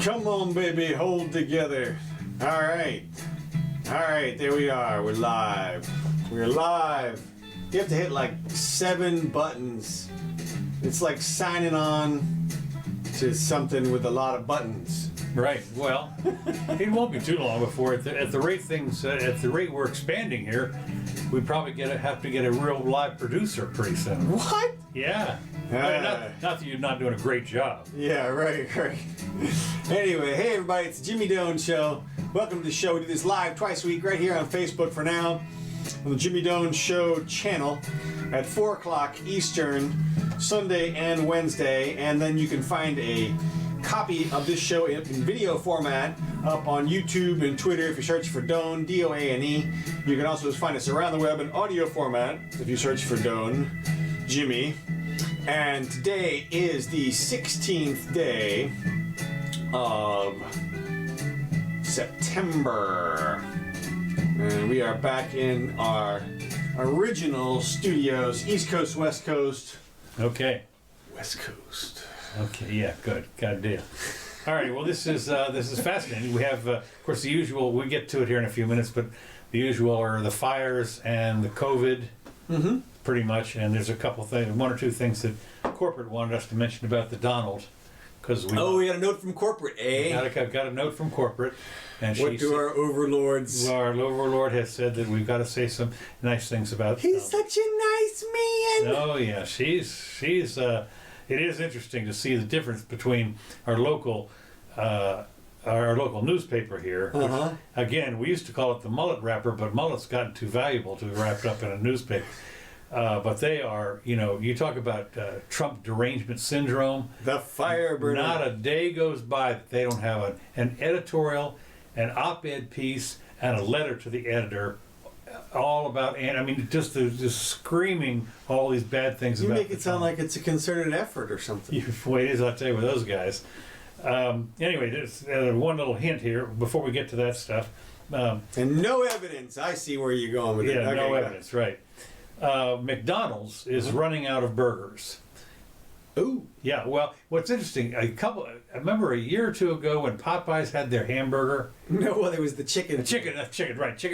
Come on, baby, hold together. All right, there we are. We're live. We're live. You have to hit like 7 buttons. It's like signing on to something with a lot of buttons. Right. Well, it won't be too long before, at the rate we're expanding here, we probably have to get a real live producer pretty soon. What? Yeah. I mean, not that you're not doing a great job. Yeah, right. Anyway, hey everybody, it's the Jimmy Doane Show. Welcome to the show. We do this live twice a week right here on Facebook for now, on the Jimmy Doane Show channel at 4 o'clock Eastern, Sunday and Wednesday. And then you can find a copy of this show in video format up on YouTube and Twitter if you search for Doane, D-O-A-N-E. You can also just find us around the web in audio format if you search for Doane, Jimmy. And today is the 16th day of September. And we are back in our original studios, East Coast, West Coast. Okay. West Coast. Okay, yeah, good deal. All right, well, this is fascinating. We have, of course, the usual. We'll get to it here in a few minutes, but the usual are the fires and the COVID, pretty much. And there's a couple things, 1 or 2 things that corporate wanted us to mention about the Donald, because we got a note from corporate, eh? I've got a note from corporate, and what do our overlords? Our overlord has said that we've got to say some nice things about. He's such a nice man. Oh yeah, she's. It is interesting to see the difference between our local newspaper here. Which, again, we used to call it the mullet wrapper, but mullet's gotten too valuable to be wrapped up in a newspaper. But they are, you talk about Trump derangement syndrome. The Fireburner. Not a day goes by that they don't have an editorial, an op-ed piece, and a letter to the editor all about, and I mean, just screaming all these bad things. You about make it sound like it's a concerted effort or something. Wait, I'll tell you with those guys. Anyway, there's one little hint here before we get to that stuff. And no evidence. I see where you're going with it. Yeah, Okay, no evidence, right. McDonald's is running out of burgers. Ooh. Yeah, well, what's interesting, I remember a year or two ago when Popeyes had their hamburger. No, well, there was the chicken. Chicken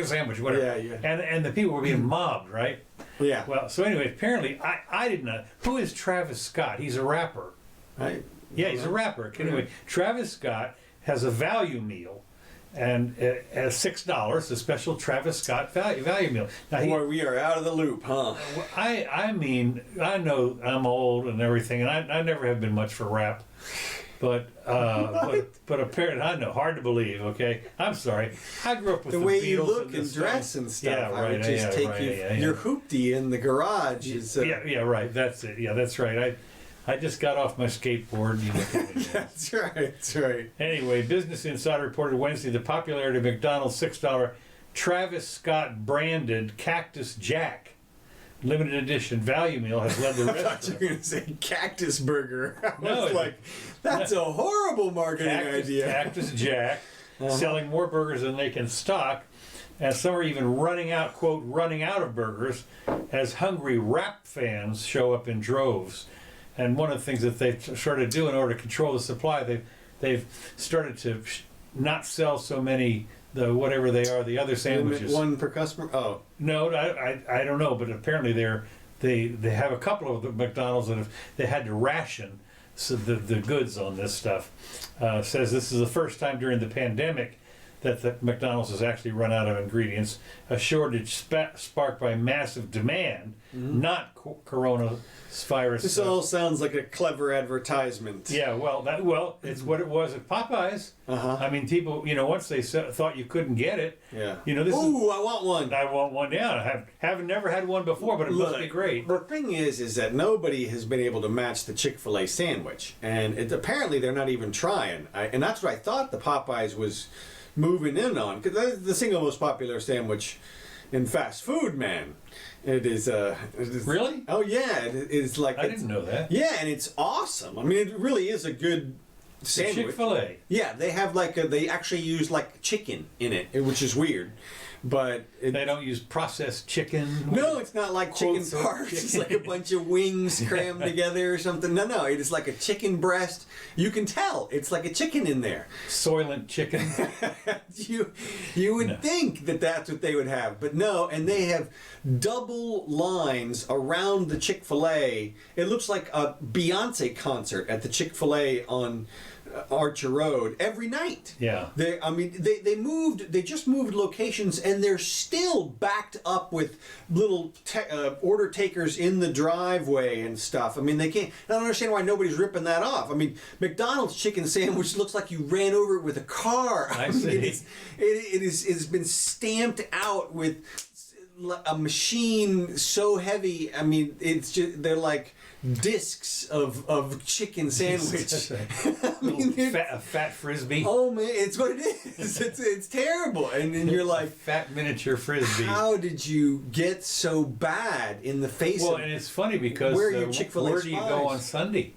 sandwich, whatever. Yeah. And the people were being mobbed, right? Yeah. Well, so anyway, apparently, I didn't know. Who is Travis Scott? He's a rapper. Right. Yeah, he's a rapper. Anyway, Travis Scott has a value meal. And at $6, a special Travis Scott value meal. Now Boy, we are out of the loop, huh? I mean, I know I'm old and everything, and I never have been much for rap, but apparently, I know, hard to believe. Okay, I'm sorry. I grew up with the way Beatles you look and stuff. dress and stuff. Yeah, right. I would just take your hoopty in the garage. Yeah, right. That's it. Yeah, that's right. I just got off my skateboard. That's right. Anyway, Business Insider reported Wednesday the popularity of McDonald's $6 Travis Scott branded Cactus Jack limited edition value meal has led the rest. I thought you were going to say Cactus Burger. No, that's a horrible marketing idea. Cactus Jack selling more burgers than they can stock, and some are even running out of burgers as hungry rap fans show up in droves. And one of the things that they've started to do in order to control the supply, they've started to not sell so many, the other sandwiches. One per customer? Oh. No, I don't know, but apparently they have a couple of the McDonald's that they had to ration the goods on this stuff. Says this is the first time during the pandemic that the McDonald's has actually run out of ingredients, a shortage sparked by massive demand, not coronavirus. This all sounds like a clever advertisement. Yeah, well, it's what it was at Popeyes. I mean, people, once they thought you couldn't get it, yeah. Ooh, I want one. I want one. Yeah, I haven't never had one before, but it must be great. The thing is that nobody has been able to match the Chick-fil-A sandwich, and apparently they're not even trying. And that's what I thought the Popeyes was moving in on, because that's the single most popular sandwich in fast food, man. It is really? Oh yeah, it's like, I didn't know that. Yeah, and it's awesome. I mean, it really is a good sandwich. Chick-fil-A. Yeah, they have they actually use like chicken in it, which is weird. But they don't use processed chicken. No, it's not like chicken Quotes of parts. chicken. It's like a bunch of wings crammed together or something. No, it is like a chicken breast. You can tell it's like a chicken in there. Soylent chicken. You would think that that's what they would have, but no. And they have double lines around the Chick-fil-A. It looks like a Beyonce concert at the Chick-fil-A on Archer Road every night. Yeah. They just moved locations, and they're still backed up with little order takers in the driveway and stuff. I mean, I don't understand why nobody's ripping that off. I mean, McDonald's chicken sandwich looks like you ran over it with a car. I see. It's been stamped out with a machine so heavy. I mean, it's just, they're like discs of chicken sandwich. I mean, a fat frisbee. Oh man, it's what it is. It's terrible. And then you're like, fat miniature frisbee. how did you get so bad in the face of? Well, and it's funny because where are your Chick-fil-A where do you go on Sunday?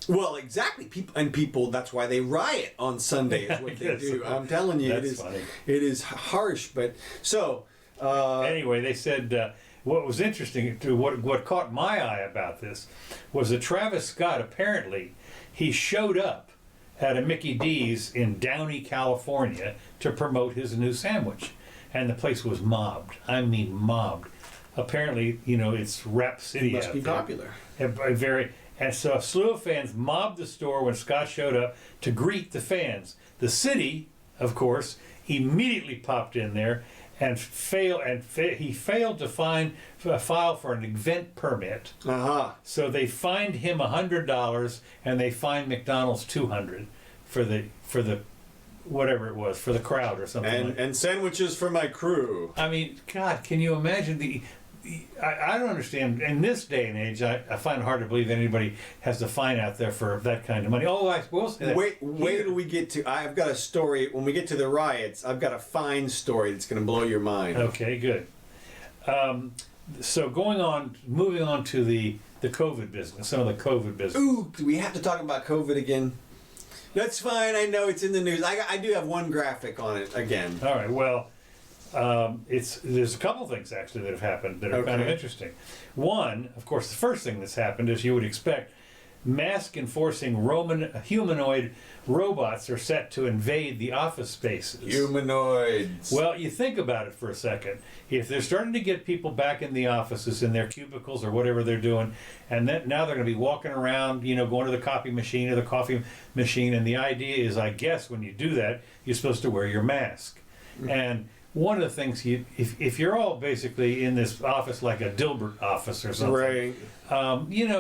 Well, exactly. People. That's why they riot on Sunday. Is what they do. I'm telling you, That's funny. It is harsh. But so anyway, they said. What was interesting, what caught my eye about this, was that Travis Scott, apparently, he showed up at a Mickey D's in Downey, California, to promote his new sandwich. And the place was mobbed. I mean mobbed. Apparently, it's Rap City must out be there. popular. And so a slew of fans mobbed the store when Scott showed up to greet the fans. The city, of course, immediately popped in there and he failed to file for an event permit. So they fined him $100 and they fined McDonald's $200 for the whatever it was, for the crowd or something. And sandwiches for my crew. I mean, God, can you imagine I don't understand. In this day and age, I find it hard to believe that anybody has to fine out there for that kind of money. Oh, I will say that. Wait till we get to. I've got a story. When we get to the riots, I've got a fine story that's going to blow your mind. Okay, good. So moving on to the COVID business, some of the COVID business. Ooh, do we have to talk about COVID again? That's fine. I know it's in the news. I do have one graphic on it again. All right. Well. There's a couple things actually that have happened that are kind of interesting. One, of course, the first thing that's happened, as you would expect, mask-enforcing humanoid robots are set to invade the office spaces. Humanoids. Well, you think about it for a second. If they're starting to get people back in the offices, in their cubicles or whatever they're doing, and then now they're going to be walking around, going to the copy machine or the coffee machine, and the idea is, I guess, when you do that, you're supposed to wear your mask. And one of the things, if you're all basically in this office like a Dilbert office or something, right?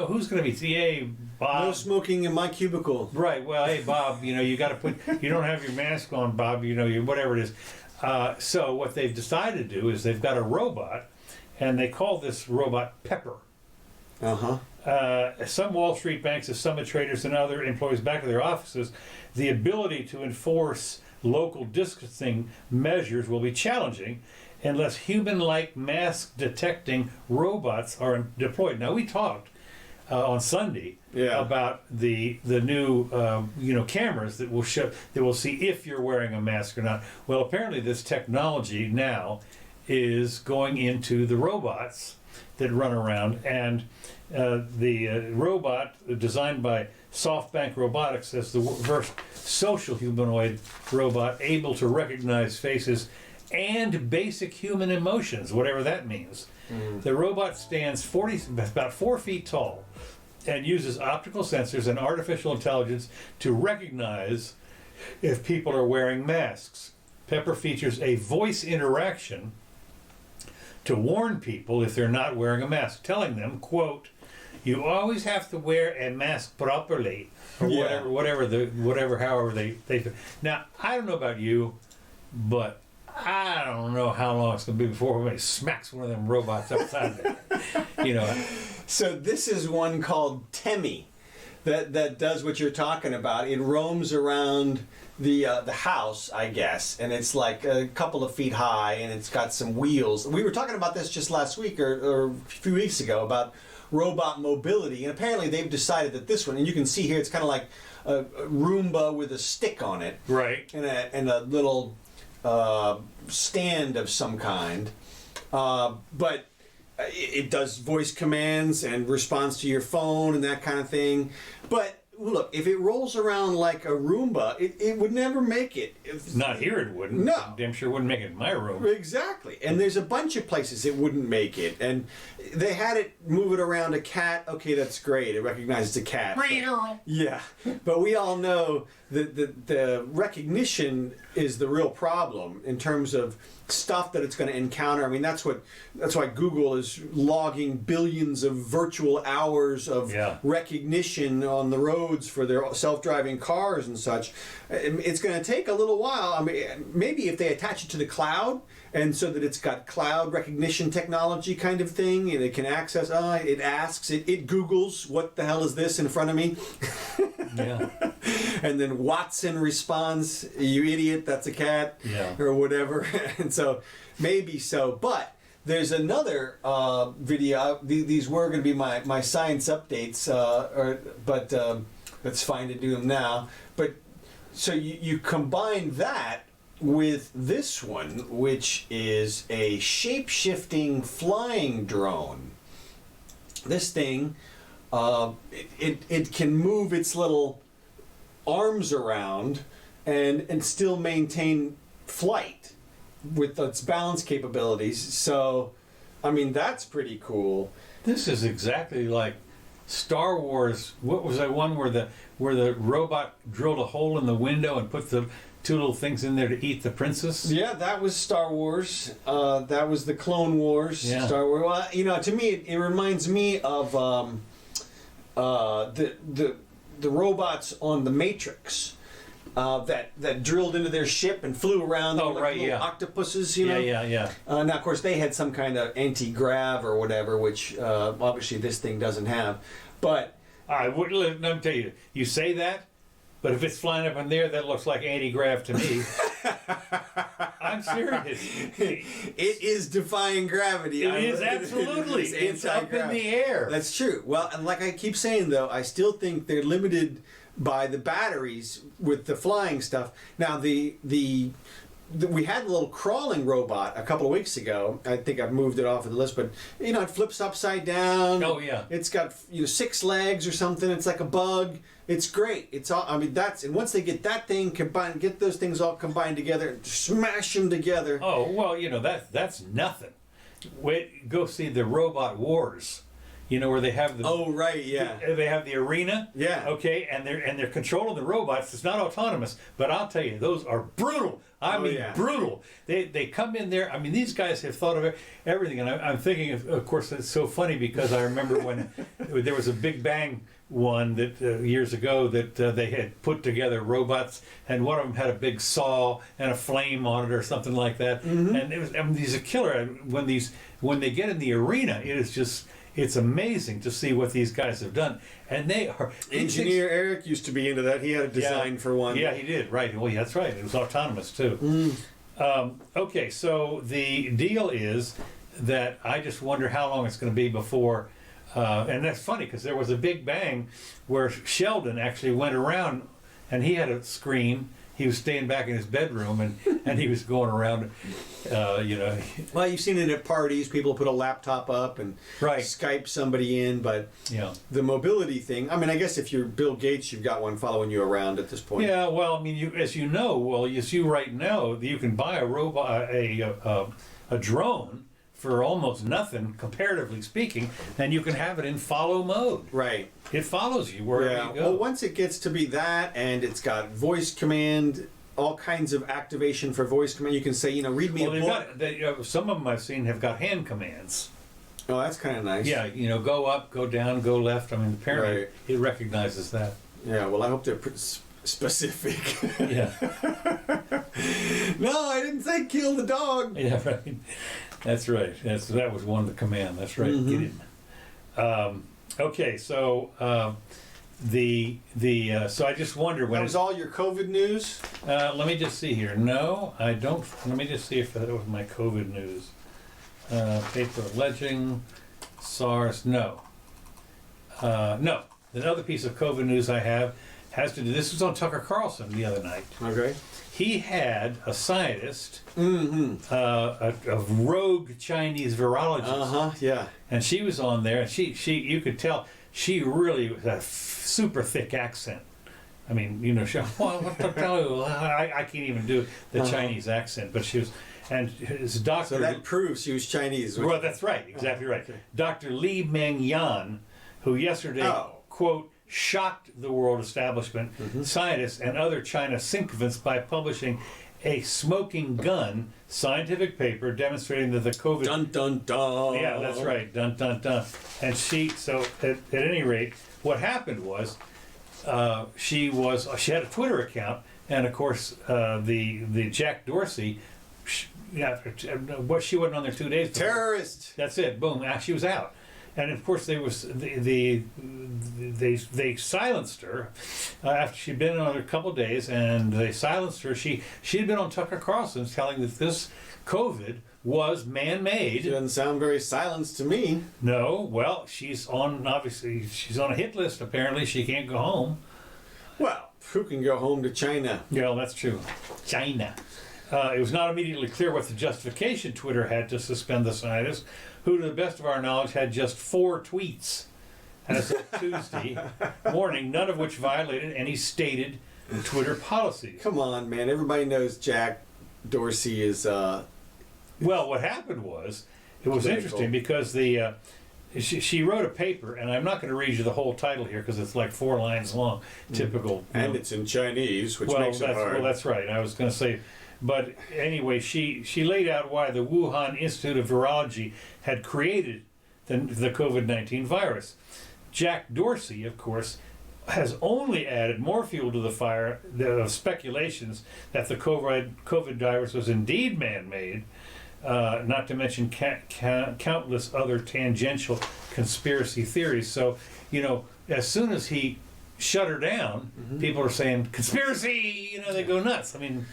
Who's going to be? Hey, Bob. No smoking in my cubicle. Right. Well, hey, Bob. You got to put. You don't have your mask on, Bob. Whatever it is. So what they've decided to do is they've got a robot, and they call this robot Pepper. Some Wall Street banks, Summit traders, and other employees back in their offices, the ability to enforce local distancing measures will be challenging unless human-like mask-detecting robots are deployed. Now, we talked on Sunday about the new cameras that will see if you're wearing a mask or not. Well, apparently this technology now is going into the robots that run around, and the robot designed by SoftBank Robotics as the first social humanoid robot able to recognize faces and basic human emotions, whatever that means. The robot stands about 4 feet tall and uses optical sensors and artificial intelligence to recognize if people are wearing masks. Pepper features a voice interaction to warn people if they're not wearing a mask, telling them, quote, "You always have to wear a mask properly," or however they. Now, I don't know about you, but I don't know how long it's going to be before somebody smacks one of them robots upside down. So this is one called Temmie that does what you're talking about. It roams around the house, I guess, and it's like a couple of feet high, and it's got some wheels. We were talking about this just last week or a few weeks ago about robot mobility, and apparently they've decided that this one, and you can see here, it's kind of like a Roomba with a stick on it, Right. and a little stand of some kind, but it does voice commands and responds to your phone and that kind of thing. But look, if it rolls around like a Roomba, it would never make it. Not here it wouldn't. No. Damn sure wouldn't make it in my room. Exactly. And there's a bunch of places it wouldn't make it. And they had it move it around a cat. Okay, that's great. It recognizes a cat. Yeah. But we all know that the recognition is the real problem in terms of stuff that it's going to encounter. I mean, that's why Google is logging billions of virtual hours of recognition on the roads for their self-driving cars and such. It's going to take a little while. I mean, maybe if they attach it to the cloud, and so that it's got cloud recognition technology kind of thing, and it can access, it asks, it Googles, what the hell is this in front of me? Yeah. And then Watson responds, you idiot, that's a cat, or whatever. And so, maybe so. But there's another video. These were going to be my science updates, but it's fine to do them now. But so you combine that with this one, which is a shape-shifting flying drone. This thing, it can move its little arms around and still maintain flight with its balance capabilities. So, I mean, that's pretty cool. This is exactly like Star Wars. What was that one where the robot drilled a hole in the window and put the two little things in there to eat the princess? Yeah, that was Star Wars. That was the Clone Wars. Yeah. Star Wars. Well, to me, it reminds me of the robots on the Matrix that drilled into their ship and flew around. Oh, right, little octopuses, you know. Yeah. Now, of course, they had some kind of anti-grav or whatever, which obviously this thing doesn't have. But I wouldn't. Let me tell you. You say that, but if it's flying up in there, that looks like anti-grav to me. I'm serious. It is defying gravity. It is absolutely. It's up in the air. That's true. Well, and like I keep saying, though, I still think they're limited by the batteries with the flying stuff. Now, we had a little crawling robot a couple of weeks ago. I think I've moved it off of the list, but it flips upside down. Oh yeah. It's got 6 legs or something. It's like a bug. It's great. It's all. I mean, and once they get that thing combined, get those things all combined together, and smash them together. Oh well, that's nothing. Wait, go see the Robot Wars. Where they have the. Oh right, yeah. They have the arena. Yeah. Okay, and they're controlling the robots. It's not autonomous, but I'll tell you, those are brutal. I mean, brutal. They come in there. I mean, these guys have thought of everything, and I'm thinking of course, it's so funny because I remember when there was a Big Bang one that years ago that they had put together robots, and one of them had a big saw and a flame on it or something like that. Mm-hmm. And it was, I mean, these are killer. When they get in the arena, it's amazing to see what these guys have done, and they are. Engineer Eric used to be into that. He had a design for one. Yeah, he did. Right. Well, yeah, that's right. It was autonomous too. Okay, so the deal is that I just wonder how long it's going to be before. And that's funny because there was a Big Bang where Sheldon actually went around, and he had a screen. He was staying back in his bedroom, and he was going around, Well, you've seen it at parties. People put a laptop up and Skype somebody in, but the mobility thing, I mean, I guess if you're Bill Gates, you've got one following you around at this point. Yeah, well, I mean, as you right now, you can buy a robot, a drone for almost nothing, comparatively speaking, and you can have it in follow mode. Right. It follows you wherever you go. Well, once it gets to be that, and it's got voice command, all kinds of activation for voice command, you can say, read me a book. Some of them I've seen have got hand commands. Oh, that's kind of nice. Yeah, go up, go down, go left. I mean, apparently it recognizes that. Yeah, well, I hope they're specific. Yeah. No, I didn't say kill the dog. Yeah, right. That's right. That was one of the command. That's right. Mm-hmm. Get him. Okay, so so I just wonder when that was all your COVID news. Let me just see here. No, I don't. Let me just see if that was my COVID news. Paper alleging SARS. No, No, the other piece of COVID news I have has to do. This was on Tucker Carlson the other night. Okay. He had a scientist, a rogue Chinese virologist. Yeah. And she was on there, and she you could tell she really was a super thick accent. I mean, you know, what to tell you? I can't even do the Chinese accent, but she was, and his doctor. So that proves she was Chinese. Well, that's right, exactly right. Okay. Dr. Li Meng Yan, who yesterday, quote, shocked the world establishment, scientists, and other China sycophants by publishing a smoking gun scientific paper demonstrating that the COVID... Dun, dun, dun. Yeah, that's right. Dun, dun, dun. And so at any rate, what happened was, she had a Twitter account, and of course, the Jack Dorsey, she wasn't on there 2 days before. Terrorist. That's it. Boom. She was out. And of course, they silenced her after she'd been on a couple of days, and they silenced her. She'd been on Tucker Carlson telling that this COVID was man-made. She doesn't sound very silenced to me. No, well, she's on a hit list. Apparently, she can't go home. Well, who can go home to China? Yeah, that's true. China. It was not immediately clear what the justification Twitter had to suspend the scientist, who, to the best of our knowledge, had just 4 tweets as of Tuesday morning, none of which violated any stated Twitter policies. Come on, man. Everybody knows Jack Dorsey is... Well, what happened was, it was interesting because she wrote a paper, and I'm not going to read you the whole title here because it's like 4 lines long, typical. And it's in Chinese, which makes it hard. Well, that's right. I was going to say... But anyway, she laid out why the Wuhan Institute of Virology had created the COVID-19 virus. Jack Dorsey, of course, has only added more fuel to the fire of speculations that the COVID virus was indeed man-made, not to mention countless other tangential conspiracy theories. So, you know, as soon as he shut her down, people are saying, conspiracy! You know, they go nuts. I mean...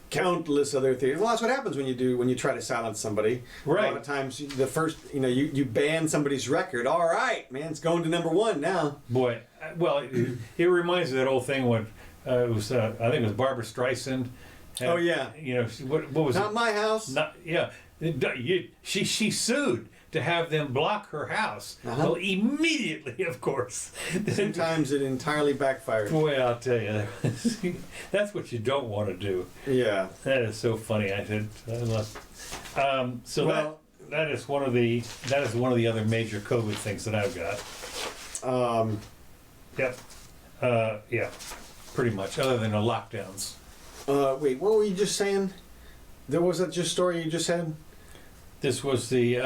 Countless other theories. Well, that's what happens when you try to silence somebody. Right. A lot of times, the first, you ban somebody's record. All right, man, it's going to #1 now. Boy, well, it reminds me of that old thing when it was, I think it was Barbara Streisand. Oh yeah. You know, what was Not it? my house. Not, yeah. She sued to have them block her house. Well, immediately, of course. Sometimes it entirely backfires. Boy, I'll tell you, that's what you don't want to do. Yeah. That is so funny. I love. That is one of the other major COVID things that I've got. Yep. Yeah. Pretty much. Other than the lockdowns. Wait, what were you just saying? There was that just story you just said? This was the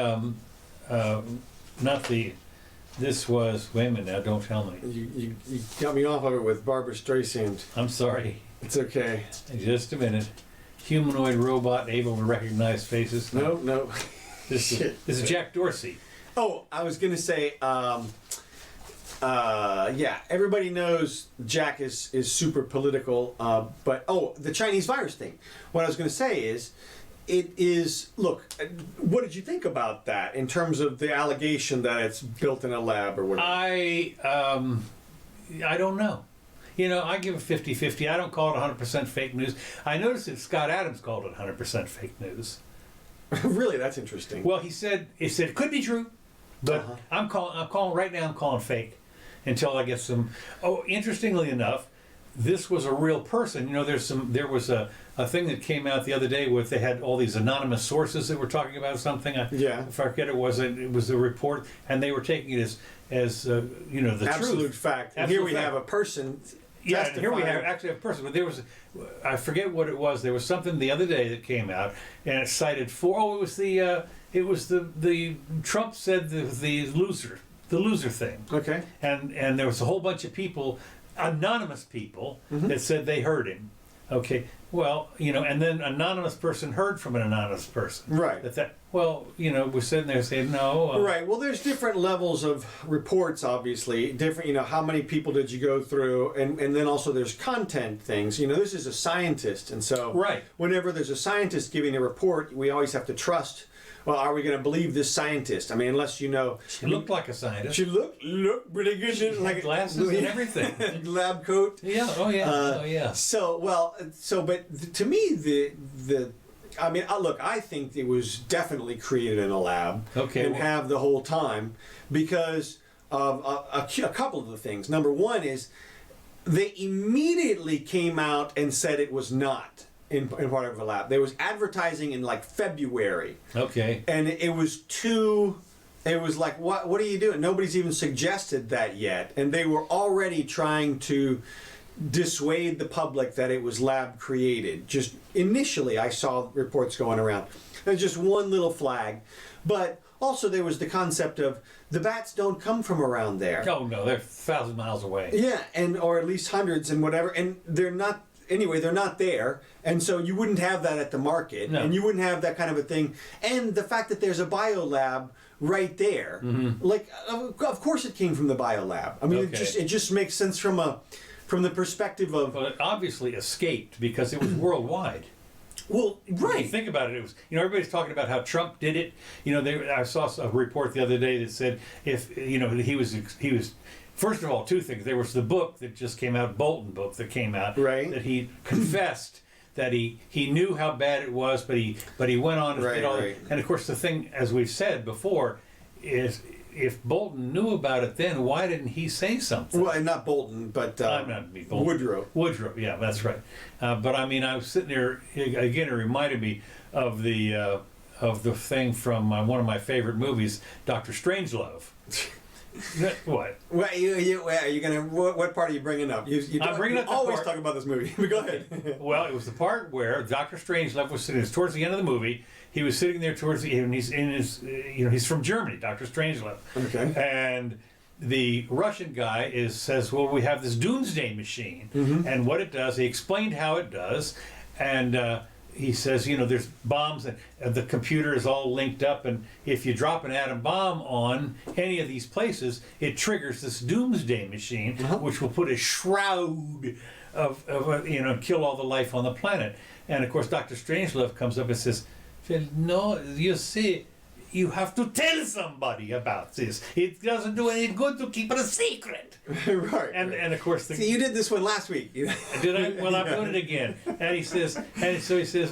this was, wait a minute now, don't tell me. You got me off of it with Barbara Streisand. I'm sorry. It's okay. Just a minute. Humanoid robot able to recognize faces. No. This is Jack Dorsey. Oh, I was gonna say, yeah, everybody knows Jack is super political, but the Chinese virus thing. What I was gonna say is, look, what did you think about that in terms of the allegation that it's built in a lab or whatever? I don't know. You know, I give it 50-50. I don't call it 100% fake news. I noticed that Scott Adams called it 100% fake news. Really, that's interesting. Well, he said it could be true, but I'm calling right now. I'm calling fake until I get some. Oh, interestingly enough, this was a real person. You know, there was a thing that came out the other day where they had all these anonymous sources that were talking about something. Yeah. I forget it was a report, and they were taking it as the absolute truth. fact. And Absolute here we fact. have a person. Yeah, and here we have actually a person, but there was, I forget what it was. There was something the other day that came out, and it cited it was the Trump said the loser thing. Okay. And there was a whole bunch of people, anonymous people, that said they heard him. Okay. Well, and then an anonymous person heard from an anonymous person. Right. We're sitting there saying no. Right. Well, there's different levels of reports, obviously. Different, how many people did you go through? And then also there's content things. This is a scientist. And so right. Whenever there's a scientist giving a report, we always have to trust well, are we going to believe this scientist? I mean, unless you know. She looked like a scientist. She looked really good. She had glasses and everything. Lab coat. Yeah. Oh yeah. But to me, I mean, look, I think it was definitely created in a lab. Okay. And have the whole time because of a couple of the things. Number one is they immediately came out and said it was not in part of a lab. There was advertising in like February. Okay. And it was like, what are you doing? Nobody's even suggested that yet. And they were already trying to dissuade the public that it was lab created. Just initially, I saw reports going around. There's just one little flag. But also there was the concept of the bats don't come from around there. Oh no, they're 1,000 miles away. Yeah, or at least hundreds and whatever. And they're not there. And so you wouldn't have that at the market. No. And you wouldn't have that kind of a thing. And the fact that there's a biolab right there, like, of course it came from the biolab. I mean, Okay. it just makes sense from the perspective of... But it obviously escaped because it was worldwide. Well, If you right. think about it, it was, everybody's talking about how Trump did it. I saw a report the other day that said if, he was, first of all, two things. There was the book that just came out, Bolton book that came out. Right. That he confessed that he knew how bad it was, but he went on and did all Right. And of course the thing, as we've said before, is if Bolton knew about it then, why didn't he say something? Well, and not Bolton, but I'm not Bolton. Woodrow. Woodrow, yeah, that's right. But I mean, I was sitting there again. It reminded me of the thing from one of my favorite movies, Dr. Strangelove. What? Well, are you gonna? What part are you bringing up? I'm bringing up the always part- talk about this movie. But go ahead. Well, it was the part where Dr. Strangelove was sitting. It was towards the end of the movie. He was sitting there towards the end. He's in his, he's from Germany, Dr. Strangelove. Okay. And the Russian guy says, well, we have this doomsday machine, and what it does. He explained how it does, and he says, there's bombs, and the computer is all linked up, and if you drop an atom bomb on any of these places, it triggers this doomsday machine, which will put a shroud of kill all the life on the planet. And of course, Dr. Strangelove comes up and says, well, no, you see, you have to tell somebody about this. It doesn't do any good to keep it a secret. Right. And of course, See, you did this one last week. did I? Well, I'm doing it again. And he says,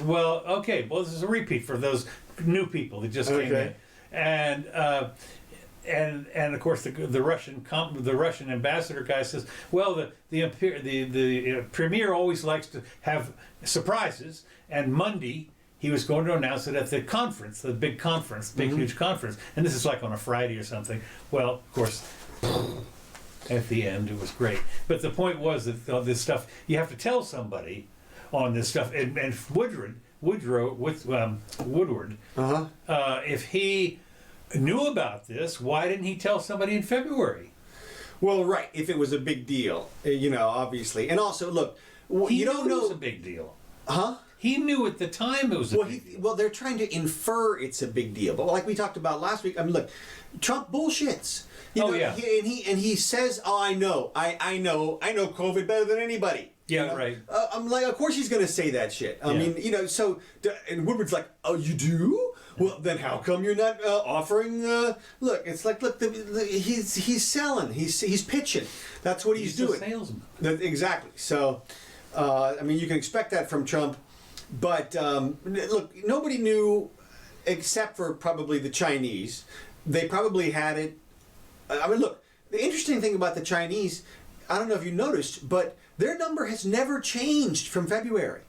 well, okay, well, this is a repeat for those new people that just came in. And of course, the Russian ambassador guy says, well, the premier always likes to have surprises, and Monday he was going to announce it at the conference, the big conference, huge conference, and this is like on a Friday or something. Well, of course, at the end it was great, but the point was that this stuff you have to tell somebody on this stuff, and Woodward, if he knew about this, why didn't he tell somebody in February? Well, right. If it was a big deal, obviously, and also look, He you don't knew know. it was a big deal. Huh? He knew at the time it was a big deal. Well, they're trying to infer it's a big deal, but like we talked about last week, I mean, look, Trump bullshits. Yeah. He says, "Oh, I know COVID better than anybody." Yeah, right. I'm like, of course he's going to say that shit. I mean, and Woodward's like, "Oh, you do? Well, then how come you're not offering?" Look, it's like, he's selling, he's pitching. That's what he's doing. A salesman. Exactly. So, I mean, you can expect that from Trump. But look, nobody knew except for probably the Chinese. They probably had it. I mean, look, the interesting thing about the Chinese, I don't know if you noticed, but their number has never changed from February.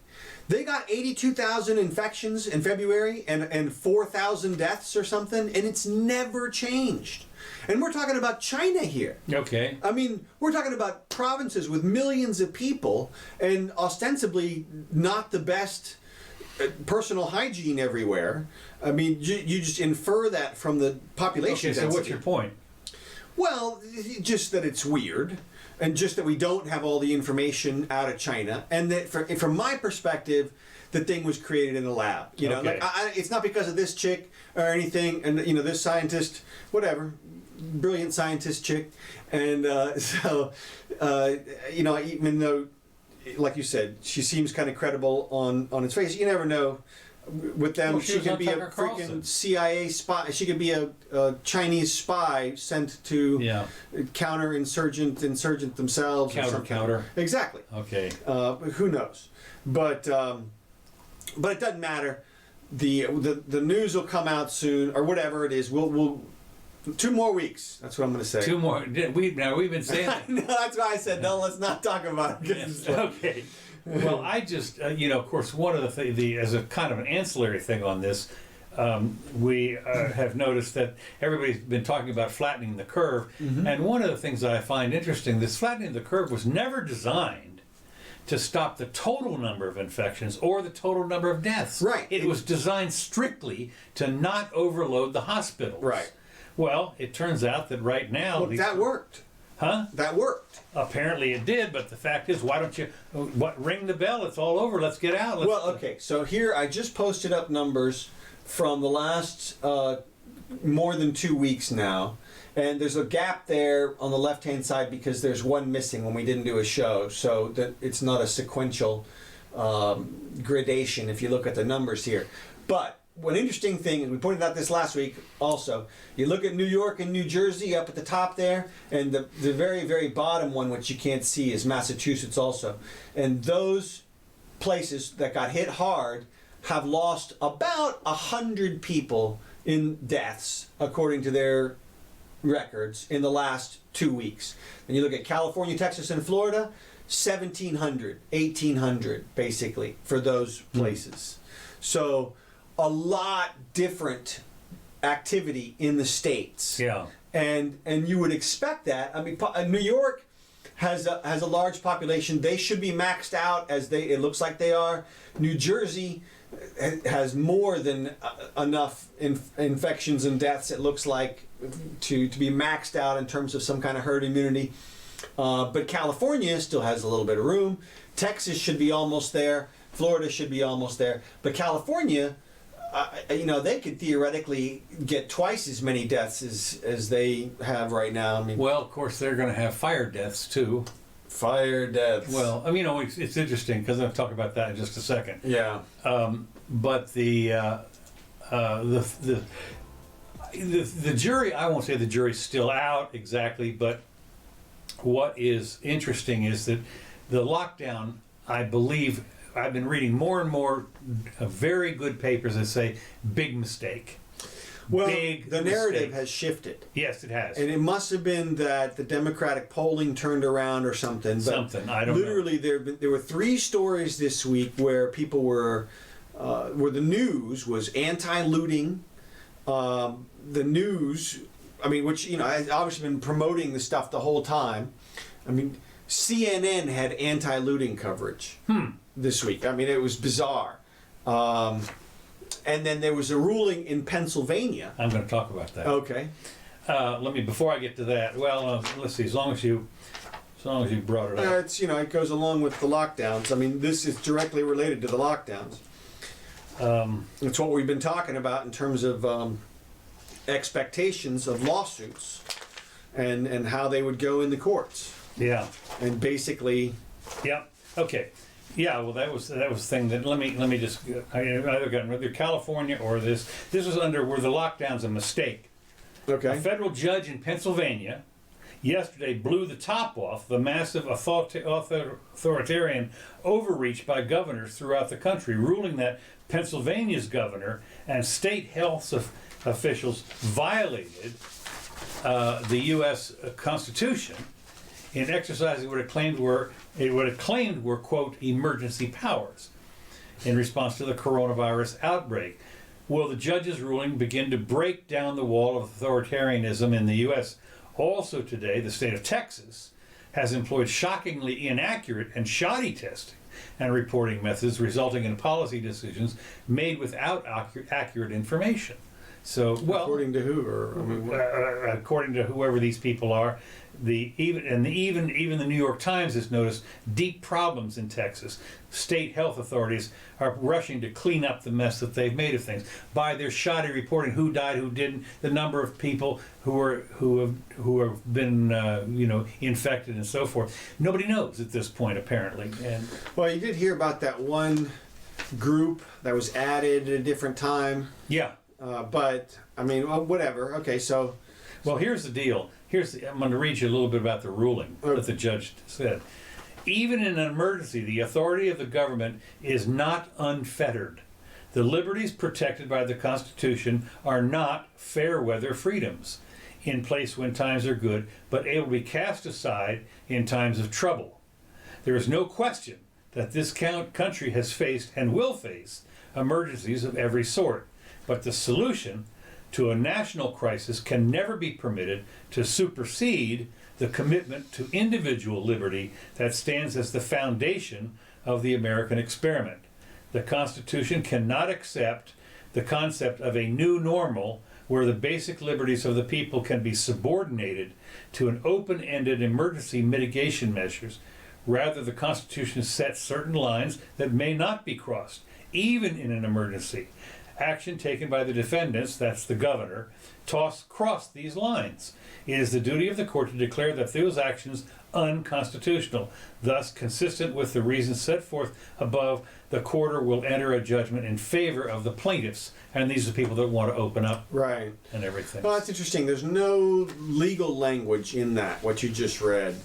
They got 82,000 infections in February and 4,000 deaths or something, and it's never changed. And we're talking about China here. Okay. I mean, we're talking about provinces with millions of people and ostensibly not the best personal hygiene everywhere. I mean, you just infer that from the population Okay, so density. what's your point? Well, just that it's weird, and just that we don't have all the information out of China, and that from my perspective, the thing was created in a lab. Okay. It's not because of this chick or anything, and this scientist, whatever, brilliant scientist chick, and even though, like you said, she seems kind of credible on its face, you never know with them. Well, she could be a Tucker Carlson. freaking CIA spy. She could be a Chinese spy sent to insurgent themselves. Counter. Exactly. Okay. Who knows? But it doesn't matter. The news will come out soon, or whatever it is. We'll 2 more weeks. That's what I'm going to say. 2 more. We've been saying that. No, that's why I said no. Let's not talk about it. Okay. Well, I just of course, one of the as a kind of an ancillary thing on this, we have noticed that everybody's been talking about flattening the curve, and one of the things that I find interesting, this flattening the curve was never designed to stop the total number of infections or the total number of deaths. Right. It was designed strictly to not overload the hospitals. Right. Well, it turns out that right now... Well, that worked. Huh? That worked. Apparently it did, but the fact is, why don't you ring the bell? It's all over. Let's get out. Okay. So here, I just posted up numbers from the last more than 2 weeks now. And there's a gap there on the left-hand side because there's one missing when we didn't do a show. So that it's not a sequential gradation if you look at the numbers here. But one interesting thing, and we pointed out this last week also, you look at New York and New Jersey up at the top there, and the very, very bottom one, which you can't see, is Massachusetts also. And those places that got hit hard have lost about 100 people in deaths, according to their records, in the last 2 weeks. And you look at California, Texas, and Florida, 1,700, 1,800, basically, for those places. So a lot different activity in the states. Yeah. And you would expect that. I mean, New York has a large population. They should be maxed out it looks like they are. New Jersey has more than enough infections and deaths, it looks like, to be maxed out in terms of some kind of herd immunity. But California still has a little bit of room. Texas should be almost there. Florida should be almost there. But California, they could theoretically get twice as many deaths as they have right now. I mean, well, of course, they're going to have fire deaths too. Fire deaths. Well, I mean, it's interesting because I'll talk about that in just a second. Yeah. But the jury, I won't say the jury's still out exactly, but what is interesting is that the lockdown, I believe, I've been reading more and more very good papers that say big mistake. Well, big the narrative mistake. has shifted. Yes, it has. And it must have been that the Democratic polling turned around or something. Something, I don't know. Literally, there were 3 stories this week where people where the news was anti-looting. The news, which, I've obviously been promoting the stuff the whole time. CNN had anti-looting coverage this week. It was bizarre. And then there was a ruling in Pennsylvania. I'm going to talk about that. Okay. Before I get to that, let's see, as long as you brought it up. It goes along with the lockdowns. This is directly related to the lockdowns. It's what we've been talking about in terms of expectations of lawsuits and how they would go in the courts. Yeah. And basically. Yeah. Okay. Yeah. Well, that was the thing that let me just either California or this was were the lockdowns a mistake. Okay. A federal judge in Pennsylvania yesterday blew the top off the massive authoritarian overreach by governors throughout the country, ruling that Pennsylvania's governor and state health officials violated the U.S. Constitution in exercising what it claimed were quote emergency powers in response to the coronavirus outbreak. Will the judge's ruling begin to break down the wall of authoritarianism in the U.S.? Also today, the state of Texas has employed shockingly inaccurate and shoddy testing and reporting methods, resulting in policy decisions made without accurate information. So, according to who, or according to whoever these people are, even the New York Times has noticed deep problems in Texas. State health authorities are rushing to clean up the mess that they've made of things by their shoddy reporting: who died, who didn't, the number of people who have been infected, and so forth. Nobody knows at this point, apparently. And well, you did hear about that one group that was added at a different time. Yeah. But I mean, well, whatever. Okay, so Well, here's the deal. I'm going to read you a little bit about the ruling that the judge said. Even in an emergency, the authority of the government is not unfettered. The liberties protected by the Constitution are not fair weather freedoms, in place when times are good, but able to be cast aside in times of trouble. There is no question that this country has faced and will face emergencies of every sort, but the solution to a national crisis can never be permitted to supersede the commitment to individual liberty that stands as the foundation of the American experiment. The Constitution cannot accept the concept of a new normal where the basic liberties of the people can be subordinated to an open-ended emergency mitigation measures. Rather, the Constitution sets certain lines that may not be crossed, even in an emergency. Action taken by the defendants, that's the governor, cross these lines. It is the duty of the court to declare that those actions unconstitutional. Thus, consistent with the reasons set forth above, the court will enter a judgment in favor of the plaintiffs. And these are the people that want to open up right and everything. Well, that's interesting. There's no legal language in that, what you just read.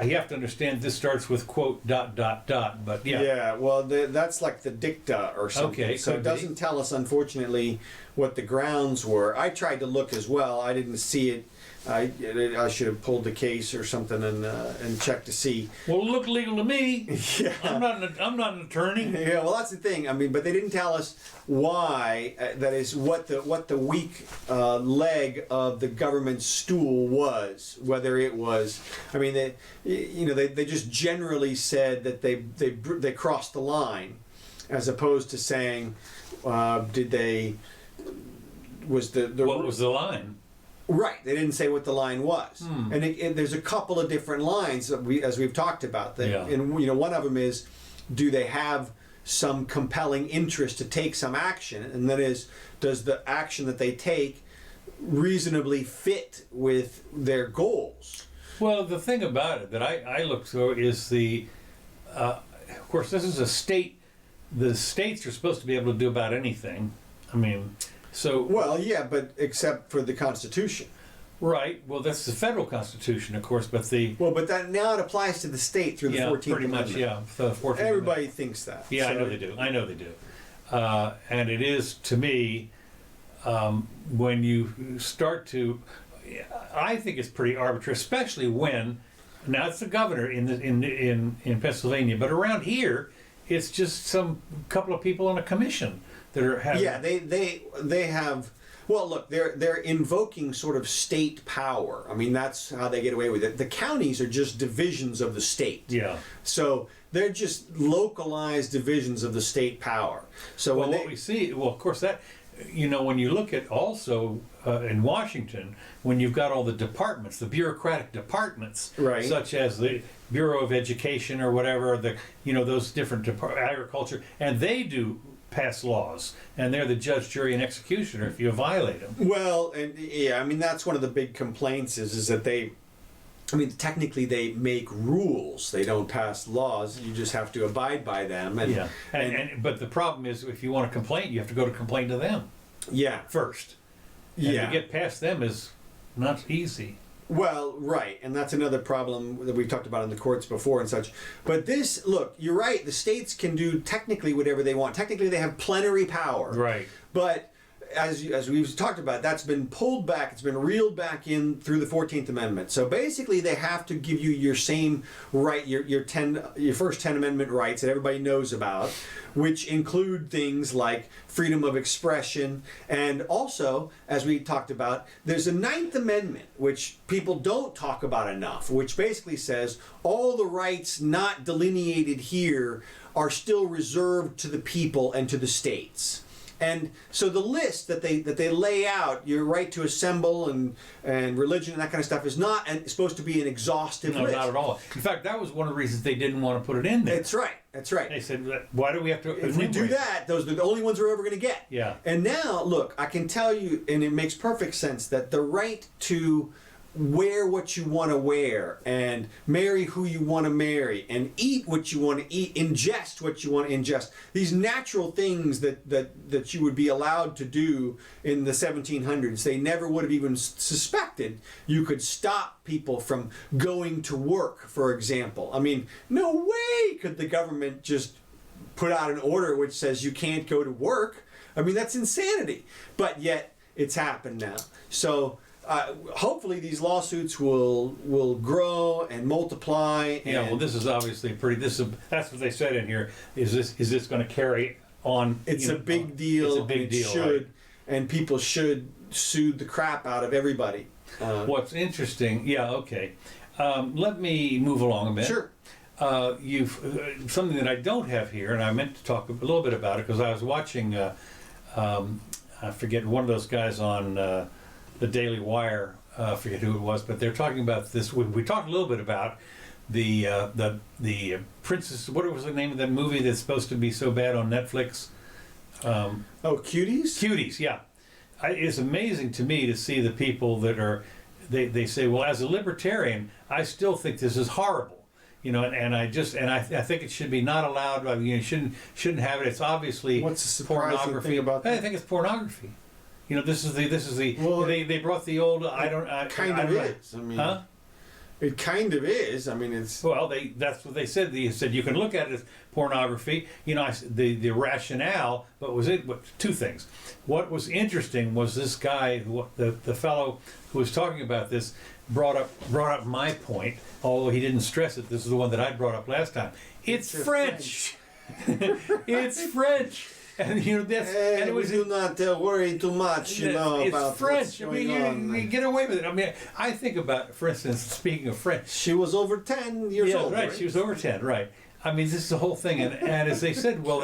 You have to understand this starts with quote ... but yeah. Yeah, well, that's like the dicta or something. Okay, so it doesn't tell us, unfortunately, what the grounds were. I tried to look as well. I didn't see it. I should have pulled the case or something and checked to see. Well, it looked legal to me. Yeah. I'm not an attorney. Yeah, well, that's the thing. I mean, but they didn't tell us why. That is what the weak leg of the government stool was. Whether it was, I mean, they just generally said that they crossed the line, as opposed to saying, what was the line? Right, they didn't say what the line was, and there's a couple of different lines that as we've talked about. And one of them is, do they have some compelling interest to take some action, and that is, does the action that they take reasonably fit with their goals? Well, the thing about it that I look through is of course, this is a state. The states are supposed to be able to do about anything. I mean. So, well, yeah, but except for the Constitution. Right. Well, that's the federal Constitution, of course, but but that now it applies to the state through the 14th pretty Amendment. Much, yeah. The 14th Everybody Amendment. thinks that. Yeah, so. I know they do. And it is, to me, when you start to, I think it's pretty arbitrary, especially when, now it's the governor in Pennsylvania, but around here, it's just some couple of people on a commission. That are having. Yeah, they have. Well, look, they're invoking sort of state power. I mean, that's how they get away with it. The counties are just divisions of the state. Yeah. So they're just localized divisions of the state power. So what we see, of course, that when you look at also in Washington, when you've got all the departments, the bureaucratic departments, right, such as the Bureau of Education or whatever, those different agriculture, and they do pass laws, and they're the judge, jury, and executioner if you violate them. Well, and yeah, I mean, that's one of the big complaints is that technically they make rules. They don't pass laws. You just have to abide by them. And, yeah. But the problem is, if you want to complain, you have to go to complain to them. Yeah. First. And to get past them is not easy. Well, right, and that's another problem that we've talked about in the courts before and such. But look, you're right, the states can do technically whatever they want. Technically, they have plenary power. Right. But as we've talked about, that's been pulled back, it's been reeled back in through the 14th Amendment. So basically, they have to give you your same right, your first 10 Amendment rights that everybody knows about, which include things like freedom of expression, and also, as we talked about, there's a 9th Amendment, which people don't talk about enough, which basically says all the rights not delineated here are still reserved to the people and to the states. And so the list that they lay out, your right to assemble and religion and that kind of stuff, is not supposed to be an exhaustive list. No, not at all. In fact, that was one of the reasons they didn't want to put it in there. That's right. That's right. They said, why do we have to... If we do that, those are the only ones we're ever going to get. Yeah. And now, look, I can tell you, and it makes perfect sense, that the right to wear what you want to wear, and marry who you want to marry, and eat what you want to eat, ingest what you want to ingest. These natural things that you would be allowed to do in the 1700s, they never would have even suspected you could stop people from going to work, for example. I mean, no way could the government just put out an order which says you can't go to work. I mean, that's insanity. But yet, it's happened now. So, hopefully these lawsuits will grow and multiply. Yeah, well, this is obviously that's what they said in here. Is this going to carry on? It's a big deal. It's a big deal. Should, right? And people should sue the crap out of everybody. What's interesting? Yeah, okay. Let me move along a bit. Sure. You've something that I don't have here, and I meant to talk a little bit about it because I was watching. I forget, one of those guys on the Daily Wire. I forget who it was, but they're talking about this. We talked a little bit about the Princess. What was the name of that movie that's supposed to be so bad on Netflix? Cuties? Cuties, yeah. It's amazing to me to see the people that are. They say, well, as a libertarian, I still think this is horrible. And I think it should be not allowed. I mean, you shouldn't have it. It's obviously what's the surprising pornography. thing about that? I think it's pornography. This is the. Well, they brought the old. Kind of is. I mean, huh? It kind of is. I mean, it's. Well, that's what they said. They said you can look at it as pornography. The rationale, but was it two things? What was interesting was this guy, the fellow who was talking about this, brought up my point, although he didn't stress it. This is the one that I brought up last time. It's French. It's French. And that's and it was do not worry too much, about it's French. What's going on. You get away with it. I mean, I think about, for instance, speaking of French. She was over 10 years old. Right. She was over 10. Right. I mean, this is the whole thing. And as they said, well,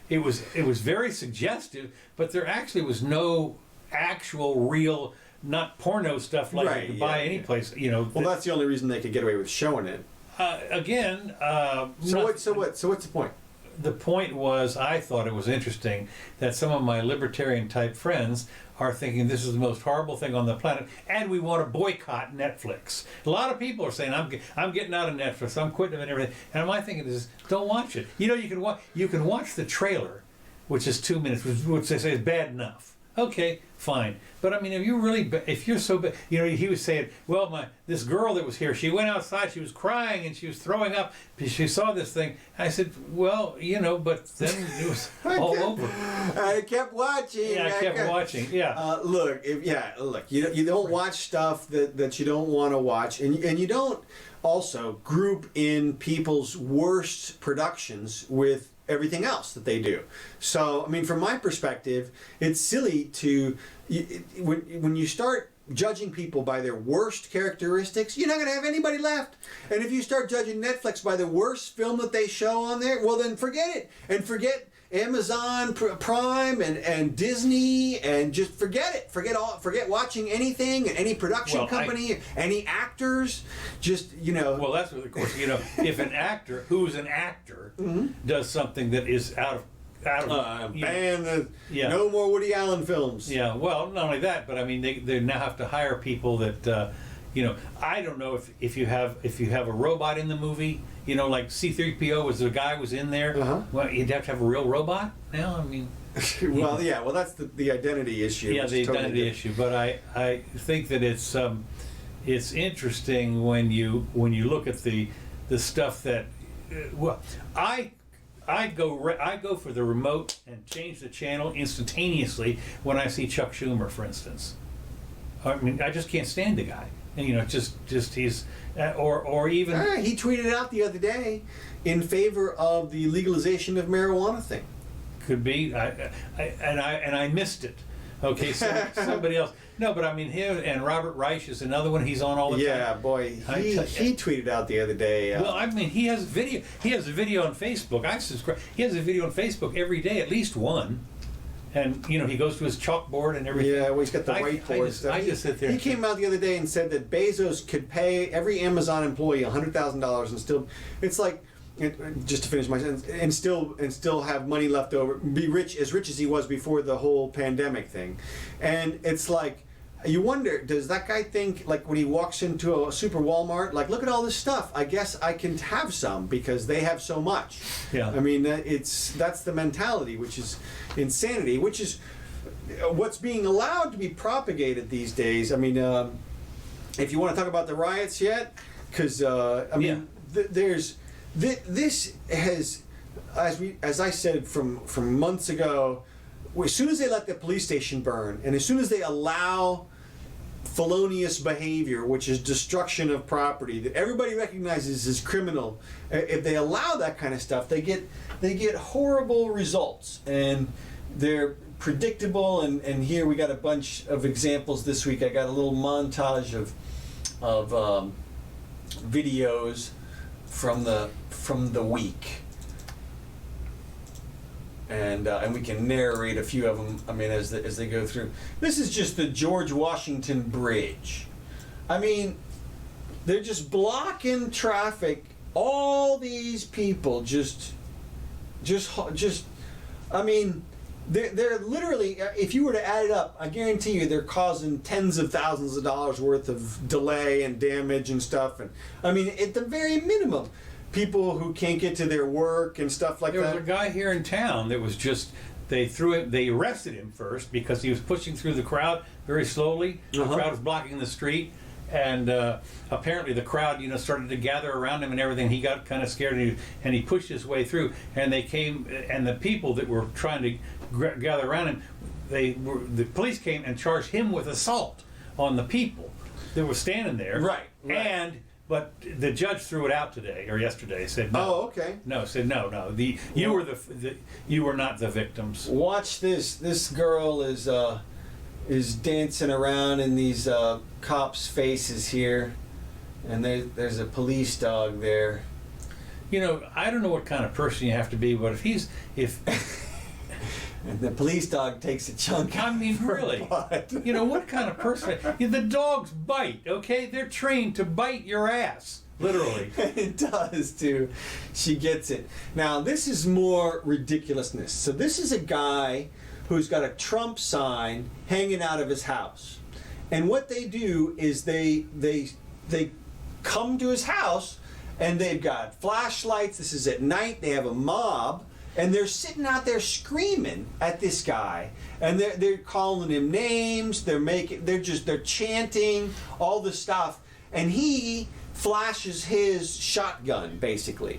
it was very suggestive, but there actually was no actual real. Not porno stuff like you could buy any place, Well, that's the only reason they could get away with showing it. Again. What's the point? The point was, I thought it was interesting that some of my libertarian type friends are thinking this is the most horrible thing on the planet, and we want to boycott Netflix. A lot of people are saying, I'm getting out of Netflix, I'm quitting and everything. And my thinking is, don't watch it. You can watch the trailer, which is 2 minutes, which they say is bad enough. Okay, fine. But I mean, if you're so bad, he was saying, well, this girl that was here, she went outside, she was crying and she was throwing up. She saw this thing. I said, well, but then it was all over. I kept watching. Yeah, I kept watching. Yeah. Look, you don't watch stuff that you don't want to watch, and you don't also group in people's worst productions with everything else that they do. So, I mean, from my perspective, it's silly to, when you start judging people by their worst characteristics, you're not going to have anybody left. And if you start judging Netflix by the worst film that they show on there, well, then forget it. And forget Amazon Prime and Disney, and just forget it. Forget watching anything, any production company, any actors. Just Well, that's what, of course, if an actor who's an actor does something that is out of no more Woody Allen films. Yeah. Well, not only that, but I mean, they now have to hire people that. I don't know if you have a robot in the movie, like C-3PO was the guy was in there. Well, you'd have to have a real robot now. I mean, well, that's the identity issue. Yeah, the identity issue. But I think that it's interesting when you look at the stuff that I go for the remote and change the channel instantaneously when I see Chuck Schumer, for instance. I mean, I just can't stand the guy. And, just he's, or even... he tweeted out the other day in favor of the legalization of marijuana thing. Could be, I missed it. Okay, so somebody else. No, but I mean, him and Robert Reich is another one. He's on all the time. Yeah, boy, he tweeted out the other day. Well, I mean, he has a video. He has a video on Facebook. I subscribe. He has a video on Facebook every day, at least one. And he goes to his chalkboard and everything. Yeah, well, he's got the whiteboard. I just sit there. He came out the other day and said that Bezos could pay every Amazon employee $100,000 and still, it's like, just to finish my sentence, and still have money left over, be rich as he was before the whole pandemic thing, and it's like, you wonder, does that guy think, like, when he walks into a super Walmart, like, look at all this stuff, I guess I can have some because they have so much. Yeah. I mean, that's the mentality, which is insanity, which is what's being allowed to be propagated these days. I mean, if you want to talk about the riots yet, because, I mean, this has, as I said from months ago, as soon as they let the police station burn, and as soon as they allow felonious behavior, which is destruction of property that everybody recognizes as criminal, if they allow that kind of stuff, they get horrible results, and they're predictable. And here we got a bunch of examples this week. I got a little montage of videos from the week. And we can narrate a few of them. I mean, as they go through. This is just the George Washington Bridge. I mean, they're just blocking traffic. All these people just. I mean, they're literally. If you were to add it up, I guarantee you, they're causing tens of thousands of dollars worth of delay and damage and stuff. And I mean, at the very minimum, people who can't get to their work and stuff like that. There was a guy here in town that was just, they arrested him first because he was pushing through the crowd very slowly. The crowd was blocking the street, and apparently the crowd, started to gather around him and everything. He got kind of scared, and he pushed his way through, and they came, and the people that were trying to gather around him, the police came and charged him with assault on the people that were standing there. Right. But the judge threw it out today or yesterday. Said no. Oh, okay. No, said no. You were not the victims. Watch this. This girl is dancing around in these cops' faces here, and there's a police dog there. I don't know what kind of person you have to be, but if and the police dog takes a chunk. I mean, really, what kind of person? The dogs bite. Okay, they're trained to bite your ass, literally. It does too. She gets it. Now this is more ridiculousness. So this is a guy who's got a Trump sign hanging out of his house, and what they do is they come to his house, and they've got flashlights. This is at night. They have a mob. And they're sitting out there screaming at this guy, and they're calling him names. They're chanting all this stuff, and he flashes his shotgun basically,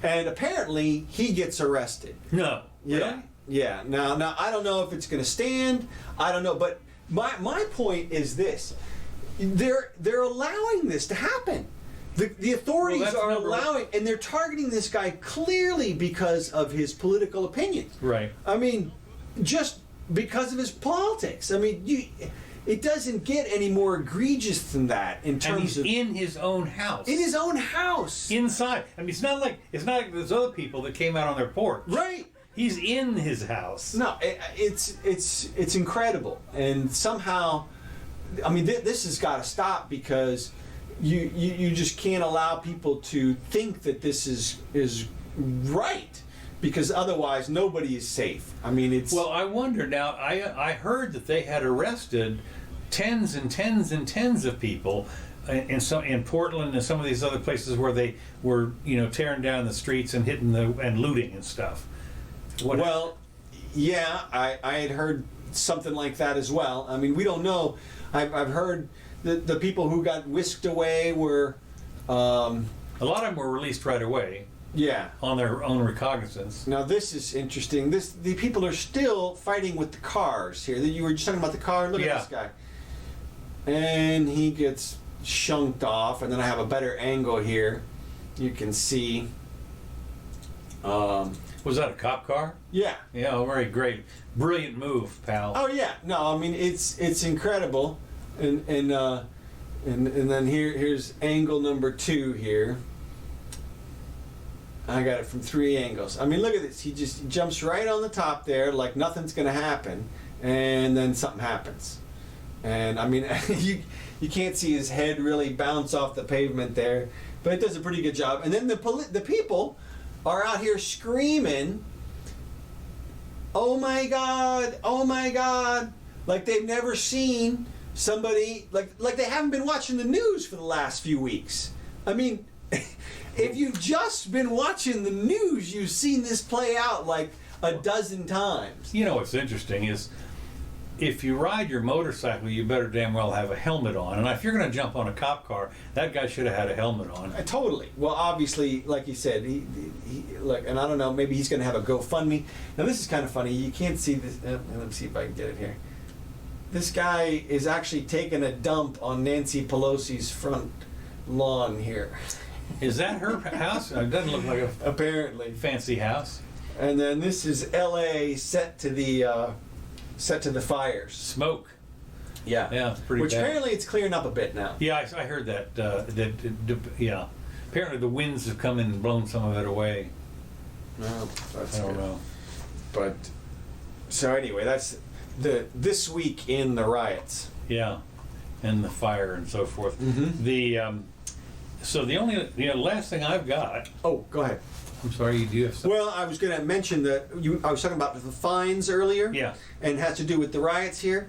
and apparently he gets arrested. No. Yeah. Really? Yeah. Now I don't know if it's going to stand. I don't know, but my point is this: they're allowing this to happen. The authorities are allowing, and they're targeting this guy clearly because of his political opinions. Right. I mean, just because of his politics. I mean, it doesn't get any more egregious than that in terms of. And he's in his own house. In his own house. Inside. I mean, it's not like those other people that came out on their porch. Right. He's in his house. No, it's incredible, and somehow, I mean, this has got to stop because. You just can't allow people to think that this is right, because otherwise nobody is safe. I mean, it's. Well, I wonder now. I heard that they had arrested tens and tens and tens of people in Portland and some of these other places where they were tearing down the streets and hitting and looting and stuff. Yeah, I had heard something like that as well. I mean, we don't know. I've heard. The people who got whisked away were... a lot of them were released right away. Yeah. On their own recognizance. Now this is interesting. The people are still fighting with the cars here. You were just talking about the car. Look at this guy. And he gets shunked off. And then I have a better angle here. You can see... was that a cop car? Yeah. Yeah, very great. Brilliant move, pal. Oh yeah. No, I mean, it's incredible. And then here's angle number 2 here. I got it from 3 angles. I mean, look at this. He just jumps right on the top there like nothing's going to happen, and then something happens. And I mean, you can't see his head really bounce off the pavement there, but it does a pretty good job. And then the people are out here screaming, "Oh my God! Oh my God!" Like they've never seen somebody like they haven't been watching the news for the last few weeks. I mean, if you've just been watching the news, you've seen this play out like a dozen times. You know what's interesting is, if you ride your motorcycle, you better damn well have a helmet on. And if you're going to jump on a cop car, that guy should have had a helmet on. Totally. Well, obviously, like you said, he look, and I don't know, maybe he's going to have a GoFundMe. Now, this is kind of funny. You can't see this. Let me see if I can get it here. This guy is actually taking a dump on Nancy Pelosi's front lawn here. Is that her house? It doesn't look like a Apparently. fancy house. And then this is L.A. set to the fires. Smoke. Yeah. Yeah, it's pretty Which bad. apparently it's clearing up a bit now. Yeah, I heard that. Yeah. Apparently the winds have come in and blown some of it away. No, that's I don't good. know. But so anyway, that's this week in the riots. Yeah, and the fire and so forth. Mm-hmm. So the only last thing I've got. Oh, go ahead. I'm sorry, you do have something. Well, I was going to mention that I was talking about the fines earlier. Yeah. And it has to do with the riots here.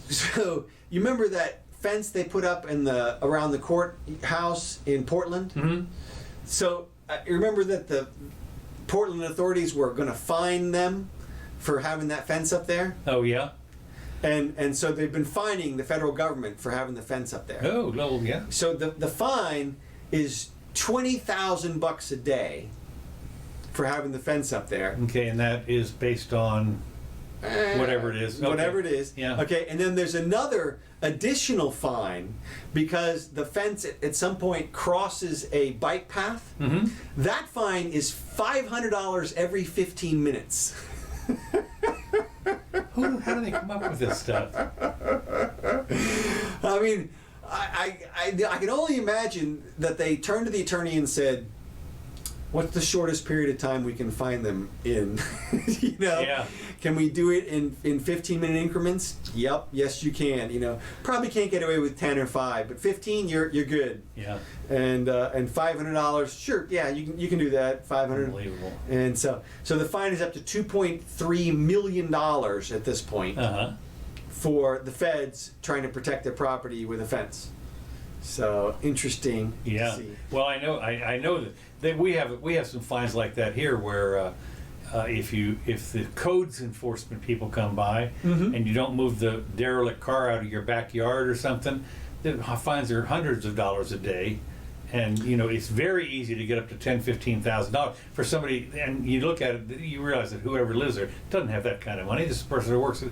So you remember that fence they put up around the courthouse in Portland? Mm-hmm. So you remember that the Portland authorities were going to fine them for having that fence up there? Oh yeah. And so they've been fining the federal government for having the fence up there. Oh, well, yeah. So the fine is $20,000 a day for having the fence up there. Okay, and that is based on whatever it is. Okay. Whatever it is. Yeah. Okay, and then there's another additional fine because the fence at some point crosses a bike path. Mm-hmm. That fine is $500 every 15 minutes. How do they come up with this stuff? I mean, I can only imagine that they turned to the attorney and said, "What's the shortest period of time we can find them in?" You know, Yeah. Can we do it in 15-minute increments? Yep, yes you can. You know, probably can't get away with 10 or 5, but 15 you're good. Yeah. And $500, sure, yeah, you can do that. 500. Unbelievable. And so the fine is up to $2.3 million at this point. Uh-huh. For the feds trying to protect their property with a fence. So interesting. Yeah. To see. Well, I know that we have some fines like that here where if the codes enforcement people come by Mhm. and you don't move the derelict car out of your backyard or something, the fines are hundreds of dollars a day. And it's very easy to get up to $10,000-$15,000 for somebody. And you look at it, you realize that whoever lives there doesn't have that kind of money. This is a person who works at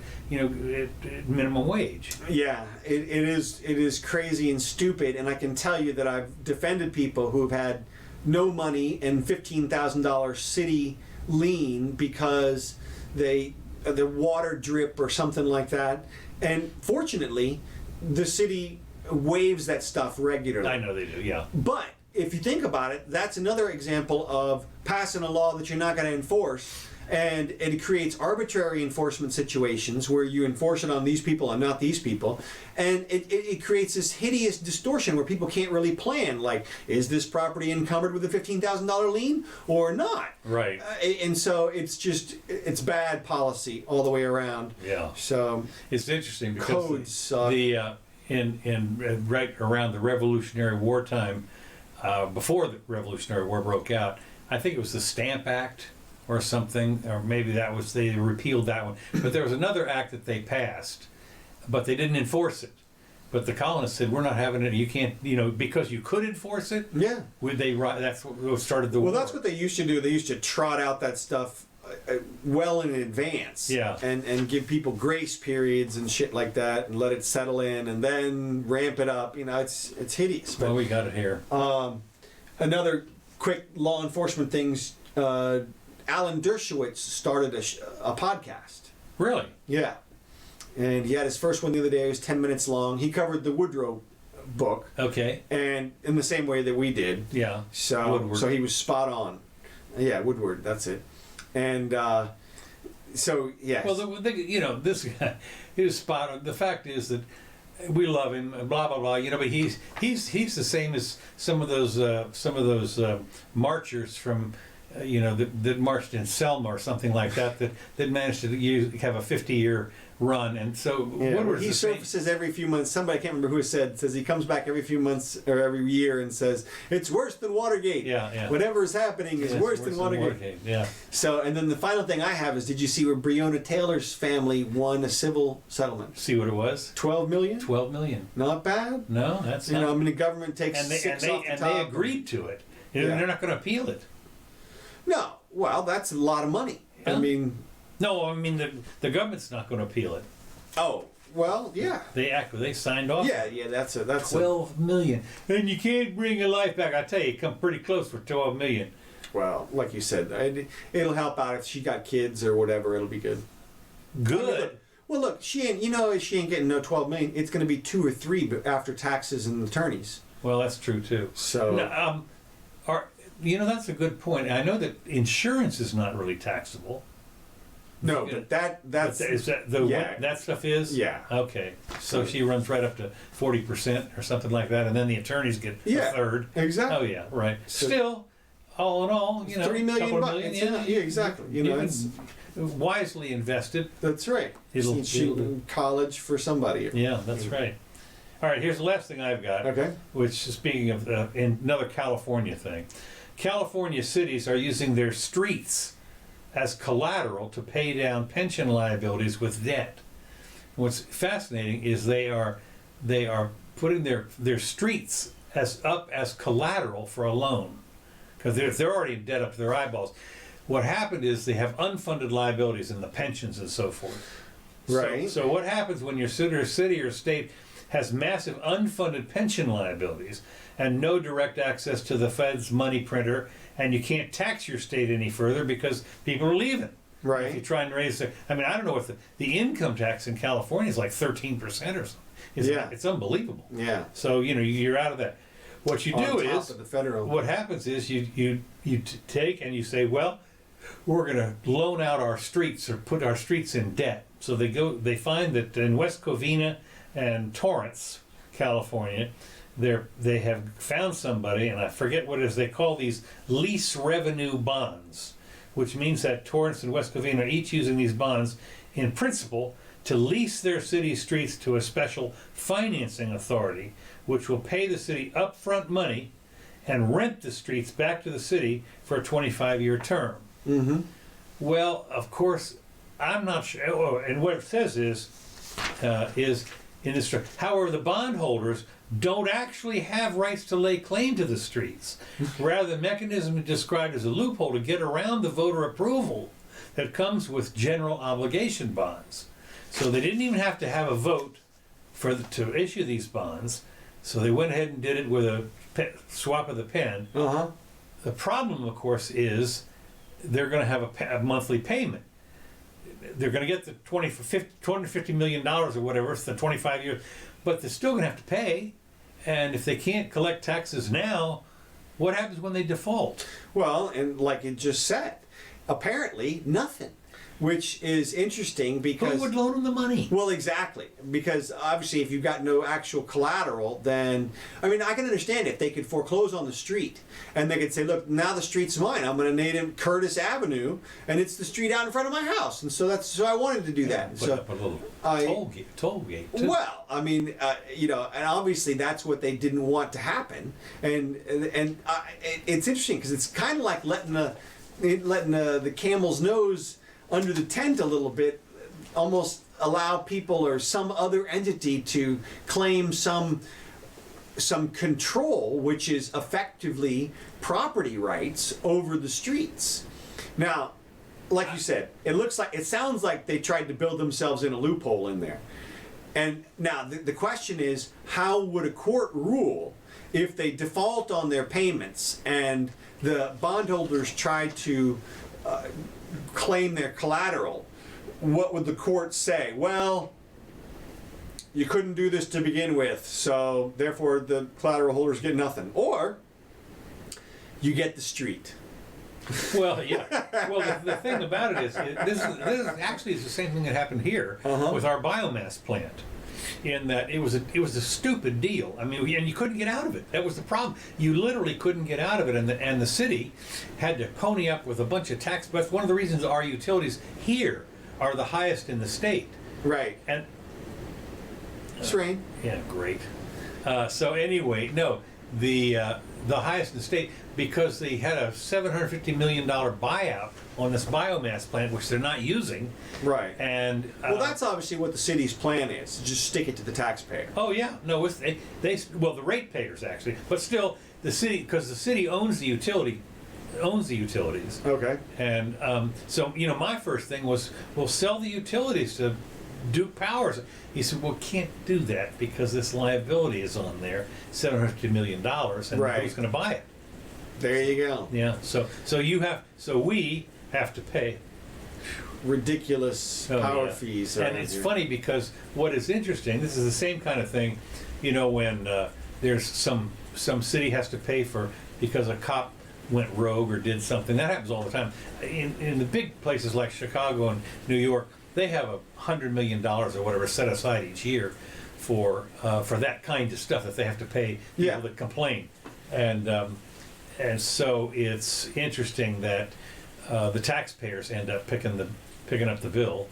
minimum wage. Yeah, it is crazy and stupid. And I can tell you that I've defended people who have had no money and $15,000 city lien because the water drip or something like that. And fortunately, the city waives that stuff regularly. I know they do, yeah. But if you think about it, that's another example of passing a law that you're not going to enforce, and it creates arbitrary enforcement situations where you enforce it on these people and not these people, and it creates this hideous distortion where people can't really plan, like, is this property encumbered with a $15,000 lien or not? Right. And so it's bad policy all the way around. Yeah. So It's interesting because codes suck. in right around the Revolutionary War time, before the Revolutionary War broke out, I think it was the Stamp Act or something, or maybe they repealed that one. But there was another act that they passed, but they didn't enforce it. But the colonists said, "We're not having it. You can't, because you could enforce it." yeah. That's what started the war. Well, that's what they used to do. They used to trot out that stuff well in advance. Yeah. And give people grace periods and shit like that, and let it settle in, and then ramp it up. It's hideous. Well, But we got it here. another quick law enforcement things. Alan Dershowitz started a podcast. Really? Yeah. And he had his first one the other day. It was 10 minutes long. He covered the Woodrow book, Okay. and in the same way that we did. Yeah. So Woodward. so he was spot on. Yeah, Woodward, that's it. And so yes. Well, this guy, he was spot on. The fact is that we love him, blah blah blah. But he's the same as some of those marchers from. That marched in Selma or something like that managed to have a 50-year run, and so Yeah, Woodward's he the same. surfaces every few months. Somebody, I can't remember who says he comes back every few months or every year and says it's worse than Watergate. Yeah. Whatever is happening is It's worse than Watergate. Yeah. So, and then the final thing I have is, did you see where Breonna Taylor's family won a civil settlement? See what it was? 12 million. 12 million. Not bad. No, that's You not. know, I mean, the government takes and they six off the top. they agreed to it. Yeah. They're not going to appeal it. No, well, that's a lot of money. I Yeah. mean, No, I mean the government's not going to appeal it. oh, well, yeah. They signed off. Yeah, that's a 12 million. And you can't bring a life back. I tell you, you come pretty close for 12 million. well, like you said, it'll help out if she got kids or whatever. It'll be good. Good. Well, look, she ain't getting no 12 million. It's going to be 2 or 3 after taxes and attorneys. Well, that's true too. So, No, that's a good point. I know that insurance is not really taxable. no, but that's Is that yeah. that stuff is? Yeah. Okay. So she runs right up to 40% or something like that, and then the attorneys get Yeah, a third. exactly. Oh yeah, right. So- Still, all in all, 3 million couple of bucks. million, Yeah, exactly. You know, it's wisely invested. that's right. It'll- College for somebody. Yeah, that's right. All right, here's the last thing I've got. Okay. Which, speaking of another California thing, California cities are using their streets as collateral to pay down pension liabilities with debt. What's fascinating is they are putting their streets as collateral for a loan, because they're already in debt up to their eyeballs. What happened is they have unfunded liabilities in the pensions and so forth. Right. So what happens when your city or state has massive unfunded pension liabilities and no direct access to the Fed's money printer, and you can't tax your state any further because people are leaving. Right. If you try and raise I don't know what the income tax in California is like 13% or something. It's unbelievable. Yeah. So you're out of that. What you On do top is of the federal. what happens is you take and you say, well, we're going to loan out our streets or put our streets in debt. So they find that in West Covina and Torrance, California, they have found somebody, and I forget what it is. They call these lease revenue bonds, which means that Torrance and West Covina are each using these bonds in principle to lease their city streets to a special financing authority, which will pay the city upfront money and rent the streets back to the city for a 25-year term. Mm-hmm. Well, of course, I'm not sure. Oh, and what it says is in this. However, the bondholders don't actually have rights to lay claim to the streets. Rather, the mechanism is described as a loophole to get around the voter approval that comes with general obligation bonds. So they didn't even have to have a vote to issue these bonds. So they went ahead and did it with a swap of the pen. Uh-huh. The problem, of course, is they're going to have a monthly payment. They're going to get the $250 million or whatever for the 25 years, but they're still going to have to pay. And if they can't collect taxes now, what happens when they default? Well, and like it just said, apparently nothing, which is interesting because... Who would loan them the money? Well, exactly. Because obviously if you've got no actual collateral, then... I mean, I can understand if they could foreclose on the street and they could say, look, now the street's mine. I'm going to name it Curtis Avenue, and it's the street out in front of my house. And so I wanted to do that. Put So up a little toll gate too. well, I mean, and obviously that's what they didn't want to happen. And it's interesting because it's kind of like letting the camel's nose under the tent a little bit, almost allow people or some other entity to claim some control, which is effectively property rights over the streets. Now, like you said, it sounds like they tried to build themselves in a loophole in there. And now the question is, how would a court rule if they default on their payments and the bondholders try to claim their collateral? What would the court say? Well, you couldn't do this to begin with, so therefore the collateral holders get nothing. Or you get the street. Well, yeah. Well, the thing about it is, this actually is the same thing that happened here with our biomass plant. In that it was a stupid deal. I mean, and you couldn't get out of it. That was the problem. You literally couldn't get out of it, and the city had to pony up with a bunch of tax. But one of the reasons our utilities here are the highest in the state, Right. And It's rain. yeah, great. So anyway, no, the highest in the state, because they had a $750 million buyout on this biomass plant, which they're not using. Right. And Well, that's obviously what the city's plan is. Just stick it to the taxpayer. oh yeah, no, they well, the ratepayers actually, but still the city, because the city owns the utilities. Okay. And so, my first thing was, we'll sell the utilities to Duke Powers. He said, well, can't do that because this liability is on there, $750 million, and Right. who's going to buy it? There you go. Yeah. So we have to pay. Ridiculous Oh, power yeah. fees. And around it's here. funny because what is interesting, this is the same kind of thing, when there's some city has to pay for, because a cop went rogue or did something. That happens all the time. In the big places like Chicago and New York, they have $100 million or whatever set aside each year for that kind of stuff that they have to pay people Yeah. that complain. And so it's interesting that the taxpayers end up picking up the bill.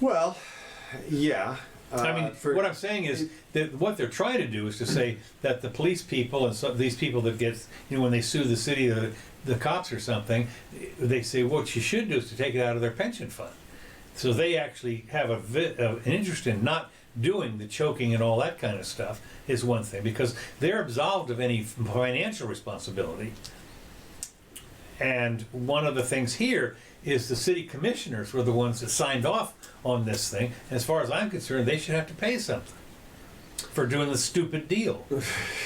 Well, yeah. I mean, what I'm saying is that what they're trying to do is to say that the police people and these people that get, when they sue the city, the cops or something, they say what you should do is to take it out of their pension fund. So they actually have an interest in not doing the choking and all that kind of stuff is one thing, because they're absolved of any financial responsibility. And one of the things here is the city commissioners were the ones that signed off on this thing. As far as I'm concerned, they should have to pay something for doing the stupid deal.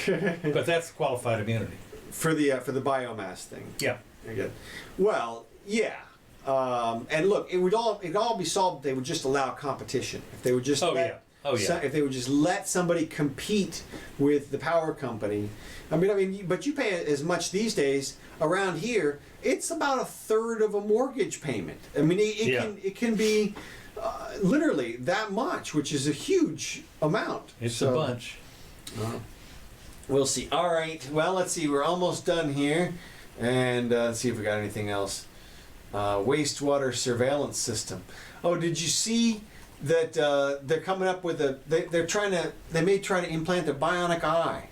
But that's qualified immunity. For the biomass thing. Yeah. Very good. Well, yeah. And look, it would all be solved if they would just allow competition. If they would just if they would just let somebody compete with the power company. I mean, but you pay as much these days around here. It's about a third of a mortgage payment. I mean, it can be literally that much, which is a huge amount. It's a bunch. We'll see. All right. Well, let's see. We're almost done here, and let's see if we got anything else. Wastewater surveillance system. Oh, did you see that they're coming up with they may try to implant a bionic eye.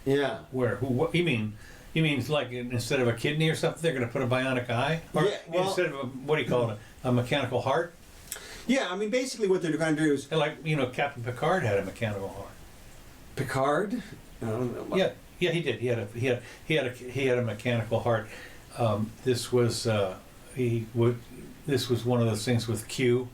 Yeah. Where? What you mean? You mean like instead of a kidney or something, they're going to put a bionic eye? Or Yeah, well, instead of what do you call it? A mechanical heart? Yeah, I mean, basically what they're going to do is Like, Captain Picard had a mechanical heart. Picard. I don't know. Yeah, he did. He had a mechanical heart. This was one of those things with Q.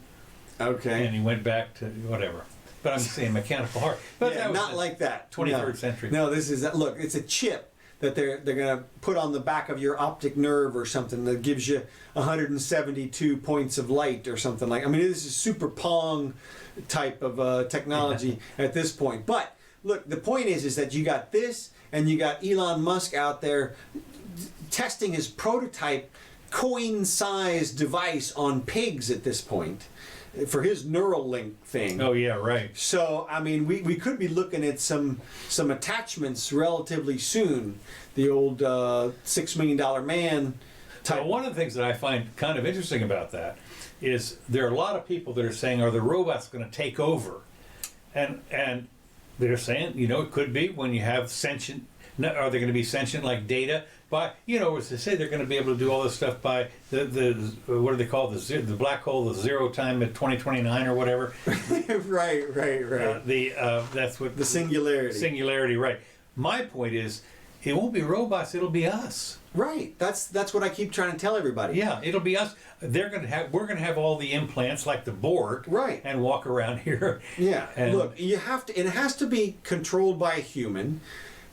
Okay. And he went back to whatever. But I'm saying mechanical heart. But yeah, that was not like that. 23rd century. No, this is look. It's a chip that they're going to put on the back of your optic nerve or something that gives you 172 points of light or something like. I mean, this is super Pong type of technology at this point. But look, the point is that you got this, and you got Elon Musk out there testing his prototype coin-sized device on pigs at this point for his Neuralink thing. Oh yeah, right. So I mean, we could be looking at some attachments relatively soon. The old $6 million man type. Well, one of the things that I find kind of interesting about that is there are a lot of people that are saying, are the robots going to take over? And they're saying, it could be when you have sentient. Are they going to be sentient like Data? By as they say, they're going to be able to do all this stuff by the what do they call the black hole, the zero time at 2029 or whatever. right. That's what the singularity. Singularity, right? My point is, it won't be robots; it'll be us. Right. That's what I keep trying to tell everybody. Yeah, it'll be us. We're going to have all the implants like the Borg, right? And walk around here. Yeah. And look, you have to. It has to be controlled by a human,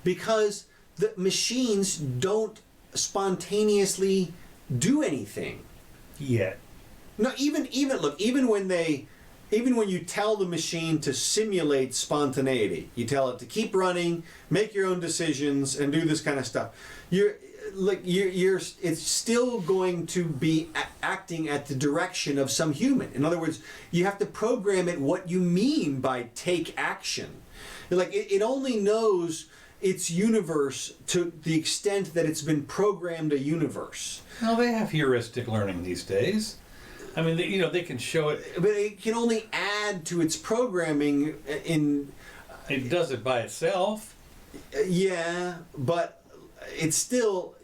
because the machines don't spontaneously do anything yet. No, even when you tell the machine to simulate spontaneity, you tell it to keep running, make your own decisions, and do this kind of stuff. It's still going to be acting at the direction of some human. In other words, you have to program it what you mean by take action. Like it only knows its universe to the extent that it's been programmed a universe. Well, they have heuristic learning these days. I mean, they can show it. But it can only add to its programming in... It does it by itself. Yeah, but it's still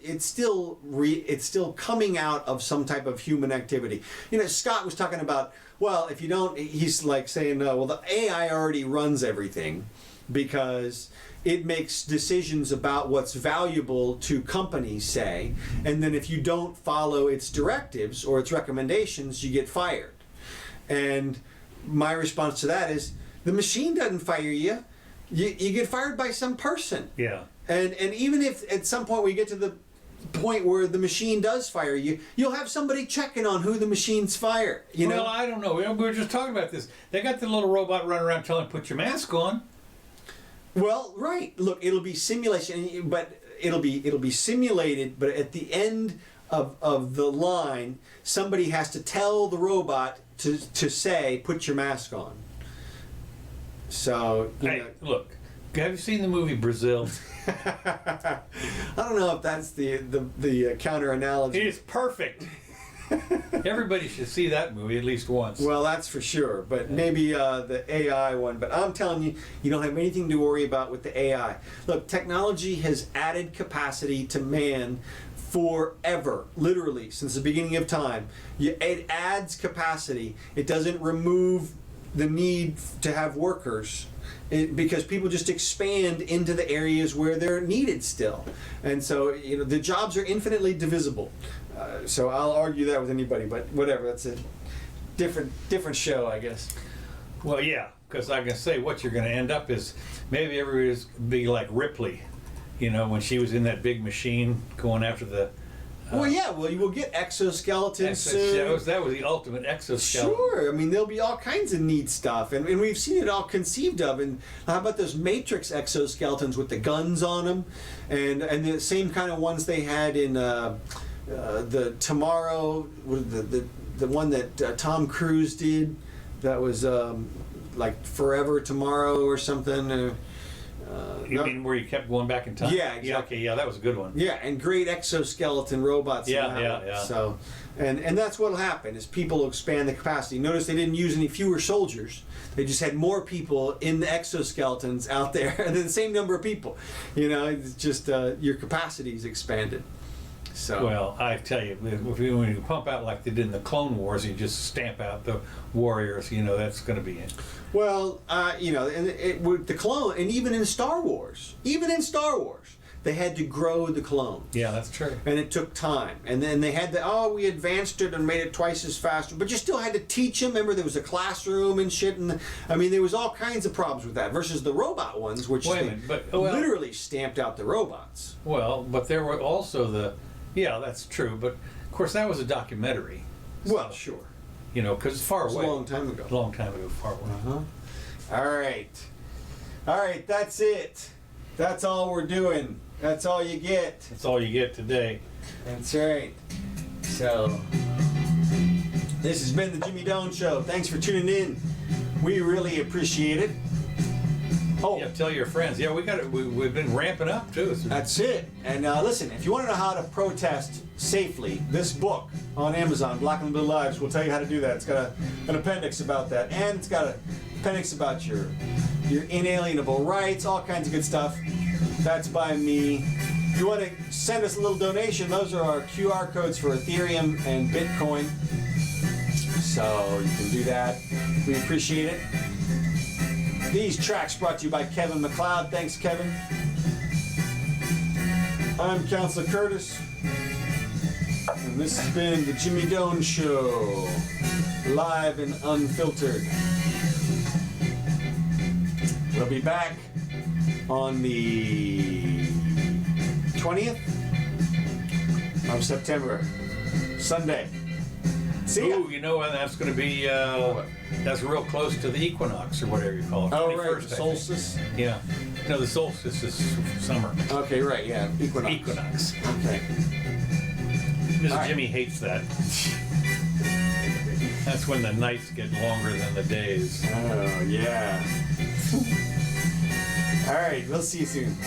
coming out of some type of human activity. Scott was talking about, well, if you don't, he's like saying, well, the AI already runs everything because it makes decisions about what's valuable to companies, say, and then if you don't follow its directives or its recommendations, you get fired. And my response to that is, the machine doesn't fire you. You get fired by some person. Yeah. And even if at some point we get to the point where the machine does fire you, you'll have somebody checking on who the machines fire. Well, I don't know. We were just talking about this. They got the little robot running around telling them, put your mask on. Well, right. Look, it'll be simulation, but it'll be simulated. But at the end of the line, somebody has to tell the robot to say, put your mask on. So, hey, look, have you seen the movie Brazil? I don't know if that's the counter analogy. It is perfect. Everybody should see that movie at least once. Well, that's for sure, but maybe the AI one. But I'm telling you, you don't have anything to worry about with the AI. Look, technology has added capacity to man forever, literally, since the beginning of time. It adds capacity. It doesn't remove the need to have workers, because people just expand into the areas where they're needed still. And so, the jobs are infinitely divisible. So I'll argue that with anybody, but whatever, that's a different show, I guess. Well, yeah, because I can say what you're going to end up is maybe everybody's be like Ripley, when she was in that big machine going after the... well, you will get exoskeletons soon. That was the ultimate exoskeleton. Sure, I mean, there'll be all kinds of neat stuff, and we've seen it all conceived of. And how about those Matrix exoskeletons with the guns on them, and the same kind of ones they had in the Tomorrow, the one that Tom Cruise did, that was like Forever Tomorrow or something. You mean where you kept going back in time? Yeah, exactly. Yeah, okay, yeah, that was a good one. Yeah, and great exoskeleton robots. Yeah. So, and that's what'll happen is people will expand the capacity. Notice they didn't use any fewer soldiers. They just had more people in the exoskeletons out there, and the same number of people. It's just your capacity is expanded. So. Well, I tell you, when you pump out like they did in the Clone Wars, you just stamp out the warriors. That's going to be it. Well, and with the clone, and even in Star Wars, they had to grow the clone. Yeah, that's true. And it took time. And then they had we advanced it and made it twice as faster. But you still had to teach them. Remember, there was a classroom and shit. And there was all kinds of problems with that versus the robot ones, which literally stamped out the robots. Well, but there were also yeah, that's true. But of course, that was a documentary. So, well, sure. Because it's far away. A long time ago. Far away. All right, that's it. That's all we're doing. That's all you get. That's all you get today. That's right. So, this has been the Jimmy Doane Show. Thanks for tuning in. We really appreciate it. Oh, yeah, tell your friends. Yeah, we've been ramping up too. That's it. And listen, if you want to know how to protest safely, this book on Amazon, Black and Blue Lives, will tell you how to do that. It's got an appendix about that, and it's got an appendix about your inalienable rights, all kinds of good stuff. That's by me. If you want to send us a little donation, those are our QR codes for Ethereum and Bitcoin. So you can do that. We appreciate it. These tracks brought to you by Kevin MacLeod. Thanks, Kevin. I'm Counselor Curtis, and this has been the Jimmy Doane Show, live and unfiltered. We'll be back on the 20th of September, Sunday. See ya. Ooh, that's going to be, that's real close to the equinox or whatever you call it. Oh, right, the solstice? Yeah. No, the solstice is summer. Okay, right, yeah, equinox. Equinox. Okay. Mrs. Jimmy hates that. That's when the nights get longer than the days. Oh, yeah. All right, we'll see you soon.